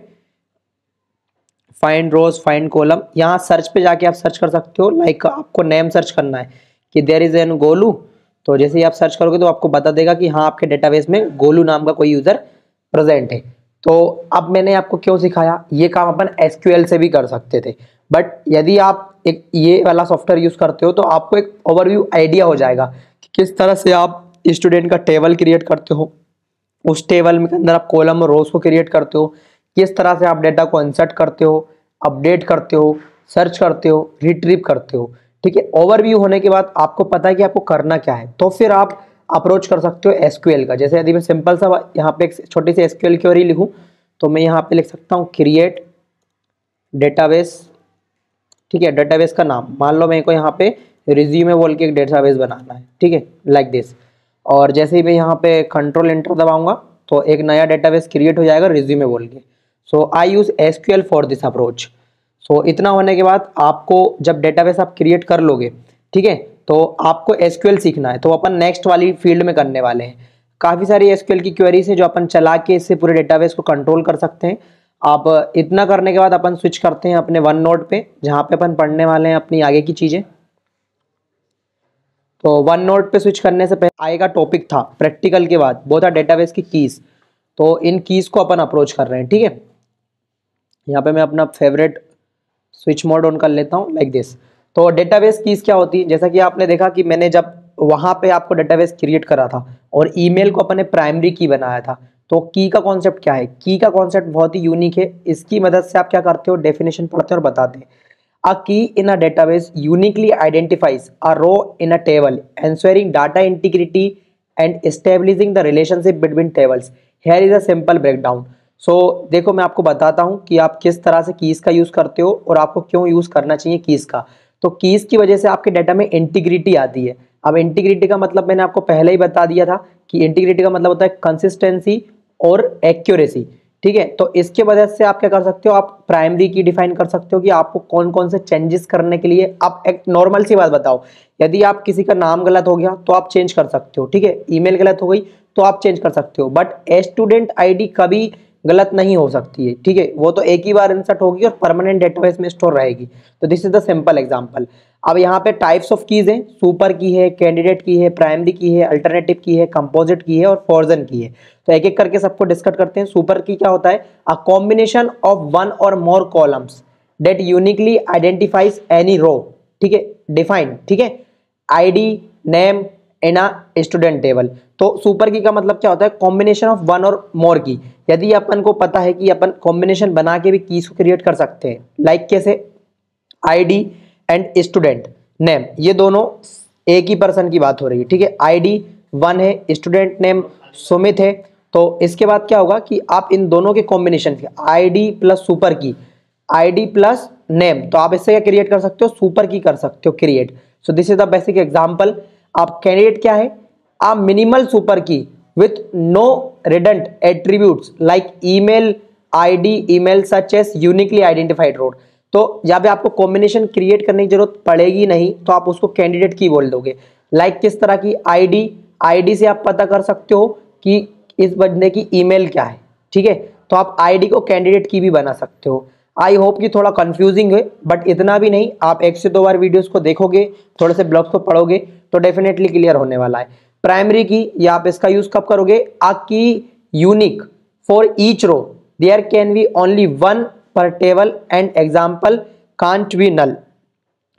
फाइंड रोज फाइंड कॉलम, यहाँ सर्च पे जाके आप सर्च कर सकते हो। लाइक आपको नेम सर्च करना है कि देयर इज एन गोलू, तो जैसे ही आप सर्च करोगे तो आपको बता देगा कि हाँ आपके डेटाबेस में गोलू नाम का कोई यूजर प्रेजेंट है। तो अब मैंने आपको क्यों सिखाया, ये काम अपन SQL से भी कर सकते थे, बट यदि आप एक ये वाला सॉफ्टवेयर यूज करते हो तो आपको एक ओवरव्यू आइडिया हो जाएगा कि किस तरह से आप स्टूडेंट का टेबल क्रिएट करते हो, उस टेबल में के अंदर आप कॉलम और रोज को क्रिएट करते हो, किस तरह से आप डेटा को इंसर्ट करते हो, अपडेट करते हो, सर्च करते हो, रिट्रीव करते हो, ठीक है। ओवरव्यू होने के बाद आपको पता है कि आपको करना क्या है, तो फिर आप अप्रोच कर सकते हो SQL का। जैसे यदि मैं सिंपल सा यहाँ पे एक छोटी सी SQL क्वेरी लिखूँ तो मैं यहाँ पे लिख सकता हूँ क्रिएट डेटाबेस, ठीक है। डेटाबेस का नाम मान लो मेरे को यहाँ पे रिज्यूमे बोल के एक डेटाबेस बनाना है, ठीक है, लाइक दिस। और जैसे ही मैं यहाँ पे कंट्रोल एंटर दबाऊंगा तो एक नया डेटाबेस क्रिएट हो जाएगा रिज्यूमे बोल के। So I use SQL for this approach. So इतना होने के बाद आपको जब डेटाबेस आप क्रिएट कर लोगे, ठीक है, तो आपको एसक्यूएल सीखना है, तो अपन नेक्स्ट वाली फील्ड में करने वाले हैं। काफ़ी सारी एसक्यूएल की क्वेरीज है जो अपन चला के इससे पूरे डेटाबेस को कंट्रोल कर सकते हैं। आप इतना करने के बाद अपन स्विच करते हैं अपने वन नोट पे, जहाँ पे अपन पढ़ने वाले हैं अपनी आगे की चीज़ें। तो वन नोट पे स्विच करने से पहले आएगा टॉपिक था प्रैक्टिकल के बाद, वो था डेटाबेस की कीज़। तो इन कीज़ को अपन अप्रोच कर रहे हैं, ठीक है। यहाँ पे मैं अपना फेवरेट स्विच मोड ऑन कर लेता हूँ लाइक दिस। तो डेटाबेस कीज़ क्या होती है, जैसा कि आपने देखा कि मैंने जब वहाँ पे आपको डेटाबेस क्रिएट करा था और ईमेल को अपन ने प्राइमरी की बनाया था, तो की का कॉन्सेप्ट क्या है। की का कॉन्सेप्ट बहुत ही यूनिक है। इसकी मदद से आप क्या करते हो, डेफिनेशन पढ़ते हो और बताते हैं। A key in a database uniquely identifies a row in a table, ensuring data integrity and establishing the relationship between tables. Here is a simple breakdown. So देखो मैं आपको बताता हूँ कि आप किस तरह से कीज़ का यूज़ करते हो और आपको क्यों यूज़ करना चाहिए कीज़ का। तो कीज़ की वजह से आपके डाटा में इंटीग्रिटी आती है। अब इंटीग्रिटी का मतलब मैंने आपको पहले ही बता दिया था कि इंटीग्रिटी का मतलब होता है कंसिस्टेंसी और एक्यूरेसी, ठीक है। तो इसके वजह से आप क्या कर सकते हो, आप प्राइमरी की डिफाइन कर सकते हो कि आपको कौन कौन से चेंजेस करने के लिए। आप एक नॉर्मल सी बात बताओ, यदि आप किसी का नाम गलत हो गया तो आप चेंज कर सकते हो, ठीक है। ईमेल गलत हो गई तो आप चेंज कर सकते हो, बट स्टूडेंट आईडी कभी गलत नहीं हो सकती है, ठीक है। वो तो एक ही बार इंसर्ट होगी और परमानेंट डेटाबेस में स्टोर रहेगी। तो this is the simple example. अब यहाँ पे टाइप्स ऑफ कीज हैं, सुपर की है, कैंडिडेट की है, प्राइमरी की है, अल्टरनेटिव की है, कंपोजिट की है और फॉर्जन की है। तो एक एक करके सबको डिस्कस करते हैं। सुपर की क्या होता है, a combination of one or more columns that uniquely identifies any row, ठीक है, डिफाइन, ठीक है, ID name in a student table. तो सुपर की का मतलब क्या होता है, कॉम्बिनेशन ऑफ वन और मोर की। यदि अपन को पता है कि अपन कॉम्बिनेशन बना के भी कीज को क्रिएट कर सकते हैं, लाइक कैसे, आईडी एंड स्टूडेंट नेम, ये दोनों एक ही पर्सन की बात हो रही है, ठीक है। आईडी वन है, स्टूडेंट नेम सुमित है। तो इसके बाद क्या होगा कि आप इन दोनों के कॉम्बिनेशन के आईडी प्लस सुपर की, आईडी प्लस नेम, तो आप इससे क्या क्रिएट कर सकते हो, सुपर की कर सकते हो create. So this is the basic example. आप कैंडिडेट क्या है, आप minimal super key with no redundant attributes like email ID, email such as uniquely identified row. तो यहाँ पे आपको कॉम्बिनेशन क्रिएट करने की जरूरत पड़ेगी नहीं, तो आप उसको कैंडिडेट की बोल दोगे। लाइक किस तरह की, आईडी, आईडी से आप पता कर सकते हो कि इस बंदे की ईमेल क्या है, ठीक है। तो आप आईडी को कैंडिडेट की भी बना सकते हो। आई होप कि थोड़ा कंफ्यूजिंग है, बट इतना भी नहीं। आप एक से दो बार वीडियोस को देखोगे, थोड़े से ब्लॉग्स को पढ़ोगे तो डेफिनेटली क्लियर होने वाला है। प्राइमरी की, या आप इसका यूज कब करोगे, a key unique for each row, there can be only one per table and example can't be null.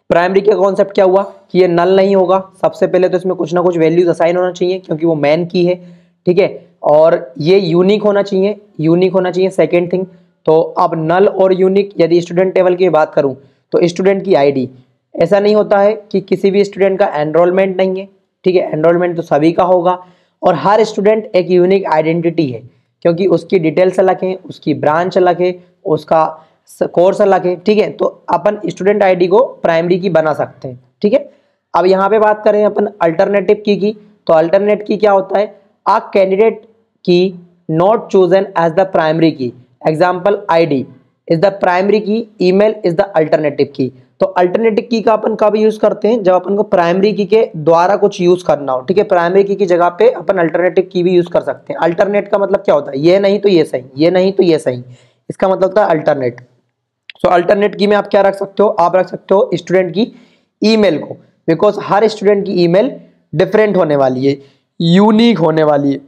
Primary का कॉन्सेप्ट क्या हुआ कि ये नल नहीं होगा। सबसे पहले तो इसमें कुछ ना कुछ वैल्यूज असाइन होना चाहिए क्योंकि वो मैन की है, ठीक है। और ये यूनिक होना चाहिए, यूनिक होना चाहिए सेकेंड थिंग। तो अब नल और यूनिक, यदि स्टूडेंट टेबल की बात करूं तो स्टूडेंट की आईडी, ऐसा नहीं होता है कि किसी भी स्टूडेंट का एनरोलमेंट नहीं है, ठीक है। एनरोलमेंट तो सभी का होगा और हर स्टूडेंट एक यूनिक आइडेंटिटी है क्योंकि उसकी डिटेल्स अलग है, उसकी ब्रांच अलग है, उसका कोर्स अलग है, ठीक है। तो अपन स्टूडेंट आईडी को प्राइमरी की बना सकते हैं, ठीक है। अब यहाँ पे बात करें अपन अल्टरनेटिव की, तो अल्टरनेट की क्या होता है, a candidate key not chosen as the primary key, example ID is the primary key, email is the alternative key. तो अल्टरनेटिव की का अपन कब यूज करते हैं, जब अपन को प्राइमरी की के द्वारा कुछ यूज करना हो, ठीक है। प्राइमरी की जगह पे अपन अल्टरनेटिव की भी यूज कर सकते हैं। अल्टरनेट का मतलब क्या होता है, ये नहीं तो ये सही, ये नहीं तो ये सही, इसका मतलब होता है अल्टरनेट। सो अल्टरनेट की में आप क्या रख सकते हो, आप रख सकते हो स्टूडेंट की ईमेल को, बिकॉज हर स्टूडेंट की ईमेल डिफरेंट होने वाली है, यूनिक होने वाली है।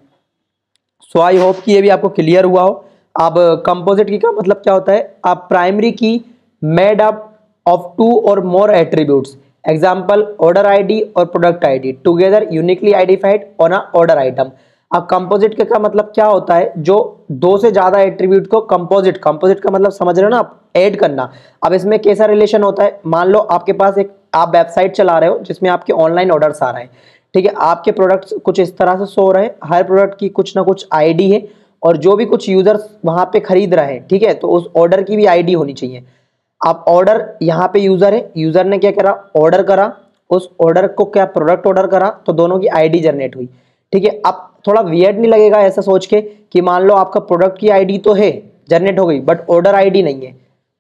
सो आई होप कि ये भी आपको क्लियर हुआ हो। अब कंपोजिट की का मतलब क्या होता है, आप प्राइमरी की मेड अप ऑफ टू और मोर एट्रीब्यूट्स, एग्जाम्पल ऑर्डर आईडी और product ID together uniquely identified on a order item. अब कंपोजिट का मतलब क्या होता है, जो दो से ज्यादा एट्रीब्यूट को कंपोजिट, कंपोजिट का मतलब समझ रहे हो ना आप, ऐड करना। अब इसमें कैसा रिलेशन होता है, मान लो आपके पास एक आप वेबसाइट चला रहे हो जिसमें आपके ऑनलाइन ऑर्डर्स आ रहे हैं, ठीक है। आपके प्रोडक्ट्स कुछ इस तरह से शो हो रहे हैं, हर प्रोडक्ट की कुछ ना कुछ आईडी है और जो भी कुछ यूजर्स वहां पे खरीद रहे हैं, ठीक है, तो उस ऑर्डर की भी आईडी होनी चाहिए। आप ऑर्डर, यहाँ पे यूजर है, यूजर ने क्या करा, ऑर्डर करा, उस ऑर्डर को क्या प्रोडक्ट ऑर्डर करा, तो दोनों की आईडी जनरेट हुई, ठीक है। अब थोड़ा वियर्ड नहीं लगेगा ऐसा सोच के कि मान लो आपका प्रोडक्ट की आईडी तो है, जनरेट हो गई, बट ऑर्डर आईडी नहीं है,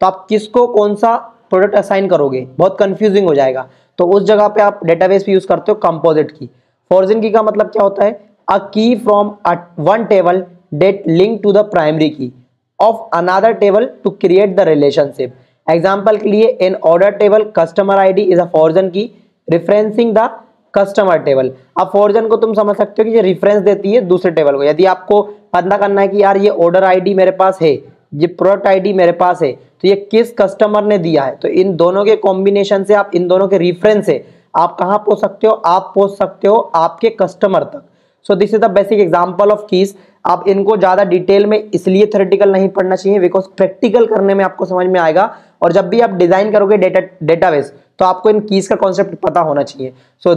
तो आप किसको कौन सा प्रोडक्ट असाइन करोगे, बहुत कंफ्यूजिंग हो जाएगा। तो उस जगह पे आप डेटाबेस पे यूज करते हो कंपोजिट की। फॉर्जन की का मतलब क्या होता है, a key from one table that link to the primary key of another table to create the relationship. Example के लिए in order table customer ID is a foreign key referencing the customer table. अब फॉर्जन को तुम समझ सकते हो कि ये रिफरेंस देती है दूसरे टेबल को। यदि आपको पता करना है कि यार ये ऑर्डर आईडी मेरे पास है, ये प्रोडक्ट आईडी मेरे पास है, तो ये किस कस्टमर ने दिया है, तो इन दोनों के कॉम्बिनेशन से आप इन दोनों के रेफरेंस से आप कहां पहुंच सकते हो, आप पहुंच सकते हो आपके कस्टमर तक। सो this is the basic example of keys. आप इनको ज्यादा डिटेल में इसलिए थ्योरेटिकल नहीं पढ़ना चाहिए बिकॉज प्रैक्टिकल करने में आपको समझ में आएगा, और जब भी आप डिजाइन करोगे डेटाबेस तो आपको इन कीज का कॉन्सेप्ट पता होना चाहिए। सो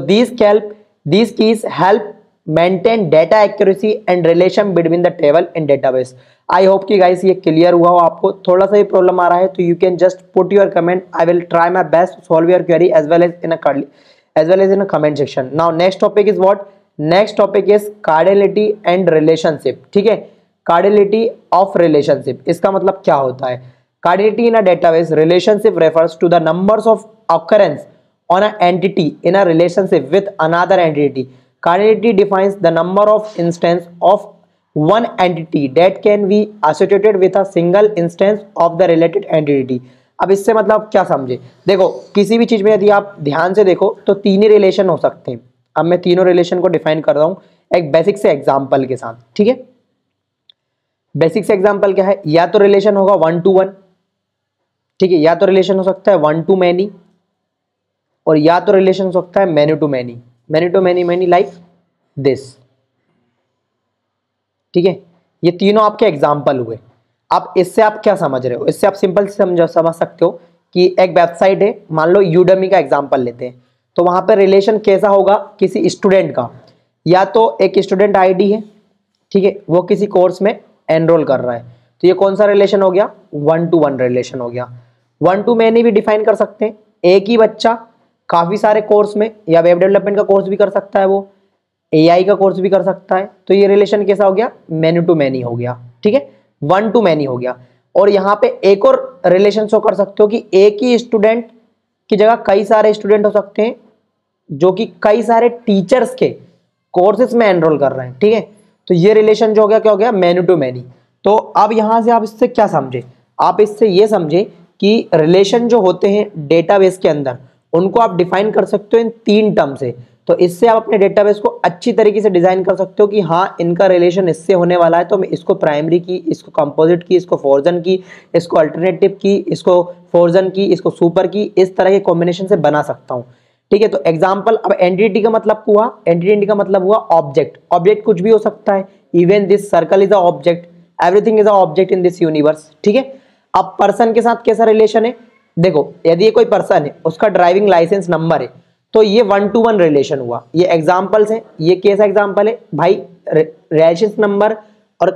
these keys help maintain data accuracy and relation between the table and database। I hope कि गाइस ये क्लियर हुआ हो। आपको थोड़ा सा ही प्रॉब्लम आ रहा है तो you can just put your comment, I will try my best to solve your query as well as in a comment section. Now next topic is what, next topic is cardinality and relationship. ठीक है, cardinality of relationship, इसका मतलब क्या होता है। Cardinality in a database relationship refers to the numbers of occurrence on an entity in a relationship with another entity। Cardinality defines the number of instances of one entity that can be associated with a single instance of the related entity। अब इससे मतलब क्या समझे, देखो किसी भी चीज में यदि आप ध्यान से देखो तो तीन ही रिलेशन हो सकते हैं। अब मैं तीनों रिलेशन को डिफाइन कर रहा हूं एक बेसिक से एग्जांपल के साथ। ठीक है, बेसिक से एग्जांपल क्या है, या तो रिलेशन होगा 1 to 1, ठीक है, या तो रिलेशन हो सकता है 1 to many, और या तो रिलेशन हो सकता है many to many like this. ठीक है, ये तीनों आपके एग्जाम्पल हुए। अब इससे आप क्या समझ रहे हो, इससे आप सिंपल से समझ सकते हो कि एक वेबसाइट है, मान लो यूडेमी का एग्जाम्पल लेते हैं, तो वहां पर रिलेशन कैसा होगा किसी स्टूडेंट का, या तो एक स्टूडेंट आईडी है, ठीक है, वो किसी कोर्स में एनरोल कर रहा है, तो ये कौन सा रिलेशन हो गया, 1 to 1 रिलेशन हो गया। 1 to many भी डिफाइन कर सकते हैं, एक ही बच्चा काफी सारे कोर्स में, या वेब डेवलपमेंट का कोर्स भी कर सकता है, वो एआई का कोर्स भी कर सकता है, तो ये रिलेशन कैसा हो गया, मैनी टू मैनी हो गया। ठीक है, 1 to many हो गया। और यहाँ पे एक और रिलेशन शो कर सकते हो कि एक ही स्टूडेंट की जगह कई सारे स्टूडेंट हो सकते हैं जो कि कई सारे टीचर्स के कोर्सेज में एनरोल कर रहे हैं। ठीक है, तो ये रिलेशन जो हो गया क्या हो गया, मैनी टू मैनी। तो अब यहां से आप इससे क्या समझे, आप इससे ये समझे कि रिलेशन जो होते हैं डेटाबेस के अंदर उनको आप डिफाइन कर सकते हो इन 3 टर्म से। तो इससे आप अपने डेटाबेस को अच्छी तरीके से डिजाइन कर सकते हो कि हाँ इनका रिलेशन इससे होने वाला है, तो मैं इसको प्राइमरी की, इसको कंपोजिट की, इसको फॉर्जन की, इसको अल्टरनेटिव की, इसको फॉर्जन की, इसको सुपर की, इस तरह के कॉम्बिनेशन से बना सकता हूँ। ठीक है, तो एग्जाम्पल, अब एंटिटी का मतलब हुआ, एंटिटी का मतलब हुआ ऑब्जेक्ट। ऑब्जेक्ट कुछ भी हो सकता है, even this circle is a object, everything is a object in this universe. ठीक है, अब पर्सन के साथ कैसा रिलेशन है, देखो यदि ये कोई पर्सन है, उसका ड्राइविंग लाइसेंस नंबर है, तो ये 1 to 1 रिलेशन हुआ। ये एग्जांपल्स हैं, ये कैसा एग्जांपल है भाई, लाइसेंस नंबर और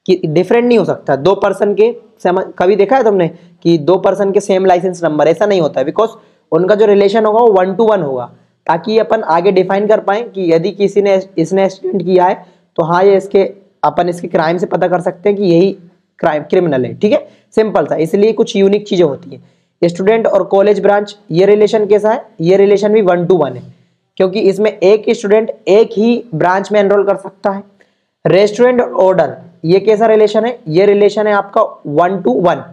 डिफरेंट नहीं हो सकता दो पर्सन के। कभी देखा है तुमने कि दो पर्सन के सेम लाइसेंस नंबर, ऐसा नहीं होता है, बिकॉज उनका जो रिलेशन होगा वो 1 to 1 होगा, ताकि अपन आगे डिफाइन कर पाए कि यदि किसी ने इसने एक्सीडेंट किया है तो हाँ ये इसके, अपन इसके क्राइम से पता कर सकते हैं कि यही क्राइम क्रिमिनल है। ठीक है, सिंपल सा, इसलिए कुछ यूनिक चीजें होती हैं। स्टूडेंट और कॉलेज ब्रांच, ये रिलेशन कैसा है, ये रिलेशन भी 1 to 1 है, क्योंकि इसमें एक स्टूडेंट एक ही ब्रांच में एनरोल कर सकता है। रेस्टोरेंट और ऑर्डर, ये कैसा रिलेशन है, ये रिलेशन है आपका 1 to 1।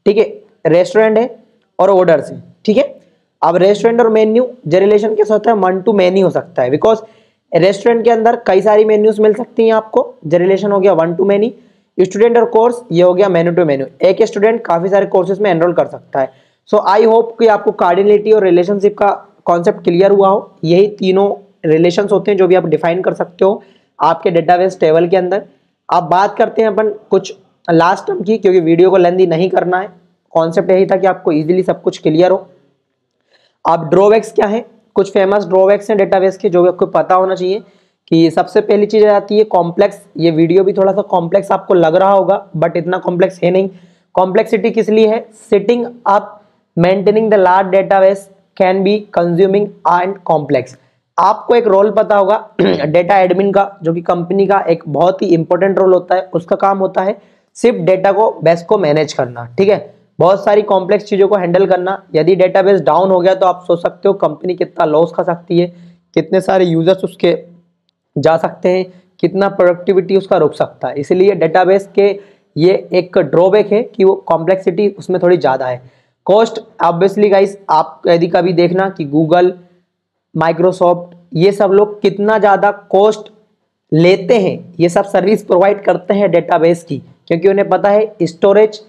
ठीक है, रेस्टोरेंट है और ऑर्डर से। ठीक है, अब रेस्टोरेंट और मेन्यू, जो रिलेशन कैसा होता है, 1 to many हो सकता है, बिकॉज रेस्टोरेंट के अंदर कई सारी मेन्यूज मिल सकती हैं आपको, जो रिलेशन हो गया 1 to many। स्टूडेंट और कोर्स, ये हो गया मेन्यू टू मेन्यू, एक स्टूडेंट काफी सारे कोर्सेज में एनरोल कर सकता है। सो आई होप कि आपको कार्डिनलिटी और रिलेशनशिप का कॉन्सेप्ट क्लियर हुआ हो। यही तीनों रिलेशंस होते हैं जो भी आप डिफाइन कर सकते हो आपके डेटाबेस टेबल के अंदर। अब बात करते हैं अपन कुछ लास्ट टर्म की, क्योंकि वीडियो को लेंथी नहीं करना है। कॉन्सेप्ट यही था कि आपको इजीली सब कुछ क्लियर हो। अब ड्रॉबैक्स क्या है, कुछ फेमस ड्रॉबैक्स हैं डेटाबेस के जो भी आपको पता होना चाहिए। कि सबसे पहली चीज आ जाती है कॉम्प्लेक्स। ये वीडियो भी थोड़ा सा कॉम्प्लेक्स आपको लग रहा होगा, बट इतना कॉम्प्लेक्स है नहीं। कॉम्प्लेक्सिटी किस लिए है, sitting up maintaining the large database can be consuming and complex. आपको एक रोल पता होगा डेटा एडमिन का, जो कि कंपनी का एक बहुत ही इंपॉर्टेंट रोल होता है। उसका काम होता है सिर्फ डेटा को, बेस को मैनेज करना। ठीक है, बहुत सारी कॉम्प्लेक्स चीज़ों को हैंडल करना। यदि डेटाबेस डाउन हो गया तो आप सोच सकते हो कंपनी कितना लॉस खा सकती है, कितने सारे यूजर्स उसके जा सकते हैं, कितना प्रोडक्टिविटी उसका रुक सकता है। इसलिए डेटाबेस के ये एक ड्रॉबैक है कि वो कॉम्प्लेक्सिटी उसमें थोड़ी ज़्यादा है। कॉस्ट ऑब्वियसली गाइस, आप यदि कभी देखना कि गूगल, माइक्रोसॉफ्ट, ये सब लोग कितना ज़्यादा कॉस्ट लेते हैं, ये सब सर्विस प्रोवाइड करते हैं डेटाबेस की, क्योंकि उन्हें पता है storage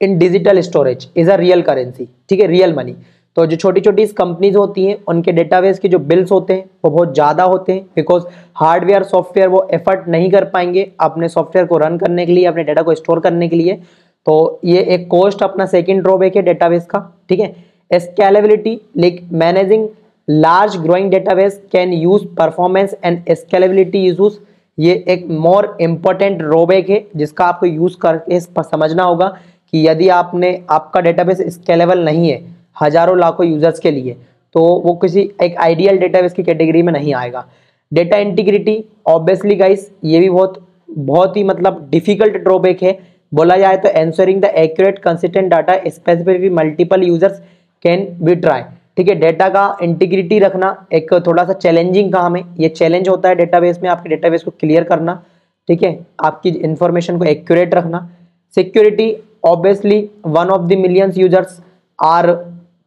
in digital storage is a real currency, ठीक है, रियल मनी। तो जो छोटी छोटी कंपनीज होती हैं उनके डेटाबेस के जो बिल्स होते हैं वो बहुत ज़्यादा होते हैं, बिकॉज हार्डवेयर सॉफ्टवेयर वो एफर्ट नहीं कर पाएंगे अपने सॉफ्टवेयर को रन करने के लिए, अपने डाटा को स्टोर करने के लिए। तो ये एक कॉस्ट अपना सेकेंड ड्रॉबैक है डेटाबेस का, ठीक है। Scalability, like managing large growing database can use performance and scalability issues, ये एक मोर इम्पोर्टेंट ड्रॉबैक है जिसका आपको यूज करके समझना होगा कि यदि आपका डेटाबेस स्केलेबल नहीं है हजारों लाखों यूजर्स के लिए, तो वो किसी एक आइडियल डेटाबेस की कैटेगरी में नहीं आएगा। डेटा इंटीग्रिटी, ऑब्वियसली गाइस, ये भी बहुत ही मतलब डिफिकल्ट ड्रॉबैक है। बोला जाए तो answering the accurate consistent data specifically multiple users can be try, ठीक है। डेटा का इंटीग्रिटी रखना एक थोड़ा सा चैलेंजिंग काम है। ये चैलेंज होता है डेटाबेस में, आपके डेटाबेस को क्लियर करना, ठीक है, आपकी इंफॉर्मेशन को एक्यूरेट रखना। Security, obviously one of the millions users are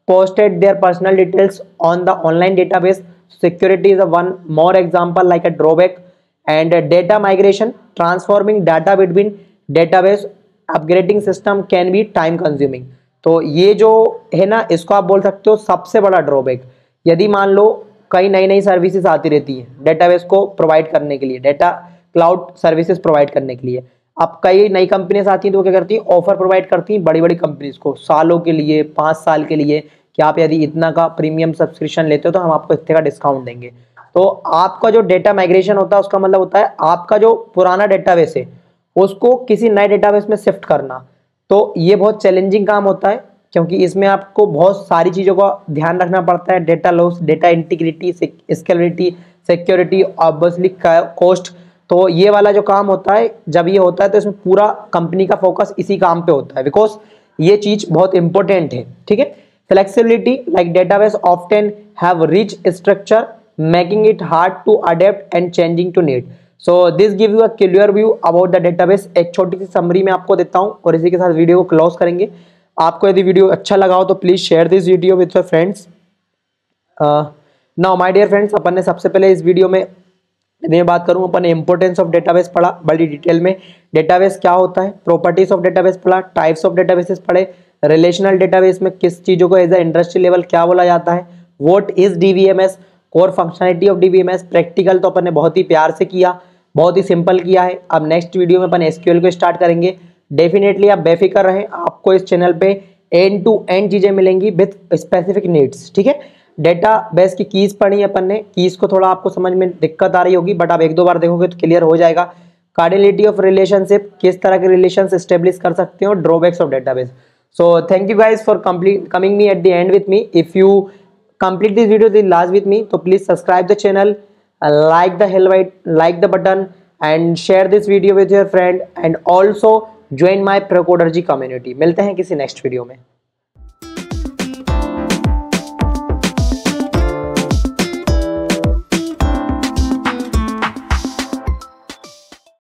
posted their personal details on the online database. Security is a one more example like a drawback. And data migration, transforming data between database upgrading system can be time consuming. तो ये जो है ना, इसको आप बोल सकते हो सबसे बड़ा ड्रॉबैक। यदि मान लो कई नई नई सर्विसेज आती रहती है डेटाबेस को प्रोवाइड करने के लिए, डेटा क्लाउड सर्विसेज प्रोवाइड करने के लिए, अब कई नई कंपनीज आती हैं तो वो क्या करती है, ऑफर प्रोवाइड करती हैं बड़ी बड़ी कंपनीज को सालों के लिए, 5 साल के लिए, कि आप यदि इतना का प्रीमियम सब्सक्रिप्शन लेते हो तो हम आपको इतने का डिस्काउंट देंगे। तो आपका जो डेटा माइग्रेशन होता है उसका मतलब होता है आपका जो पुराना डेटाबेस है उसको किसी नए डेटाबेस में शिफ्ट करना। तो ये बहुत चैलेंजिंग काम होता है, क्योंकि इसमें आपको बहुत सारी चीज़ों का ध्यान रखना पड़ता है, data loss, data integrity, scalability, security, obviously cost. तो ये वाला जो काम होता है, जब ये होता है तो इसमें पूरा कंपनी का फोकस इसी काम पे होता है, बिकॉज ये चीज बहुत इंपॉर्टेंट है, ठीक है। Flexibility, like database often have rich structure making it hard to adapt and changing to need. So this give you a clear view about the database. एक छोटी सी समरी में आपको देता हूँ और इसी के साथ वीडियो को क्लोज करेंगे। आपको यदि वीडियो अच्छा लगा हो तो please share this video with your friends. Now my dear friends, अपन ने सबसे पहले इस वीडियो में मैं बात करूं, अपन ने इंपॉर्टेंस ऑफ डेटाबेस पढ़ा बड़ी डिटेल में, डेटाबेस क्या होता है, प्रॉपर्टीज ऑफ डेटाबेस पढ़ा, टाइप्स ऑफ डेटाबेसेस पढ़े, रिलेशनल डेटाबेस में किस चीज़ों को एज अ इंडस्ट्री लेवल क्या बोला जाता है, what is DBMS, core functionality of DBMS. Practical तो अपन ने बहुत ही प्यार से किया, बहुत ही सिंपल किया है। अब नेक्स्ट वीडियो में अपन एसक्यूएल को स्टार्ट करेंगे। डेफिनेटली आप बेफिक्र रहें, आपको इस चैनल पे एंड टू एंड चीज़ें मिलेंगी विथ स्पेसिफिक नीड्स, ठीक है। डेटा बेस की कीज पढ़ी अपन ने, कीज को थोड़ा आपको समझ में दिक्कत आ रही होगी, बट आप एक दो बार देखोगे तो क्लियर हो जाएगा। कार्डिनलिटी ऑफ रिलेशनशिप, किस तरह के रिलेशंस एस्टेब्लिश कर सकते हो, drawbacks of database. So thank you guys for coming me at the and with me. If you complete this video till last with me, so please subscribe the channel, like the button and share this video with your friend, and also join my Procodergy community। मिलते हैं किसी next video में।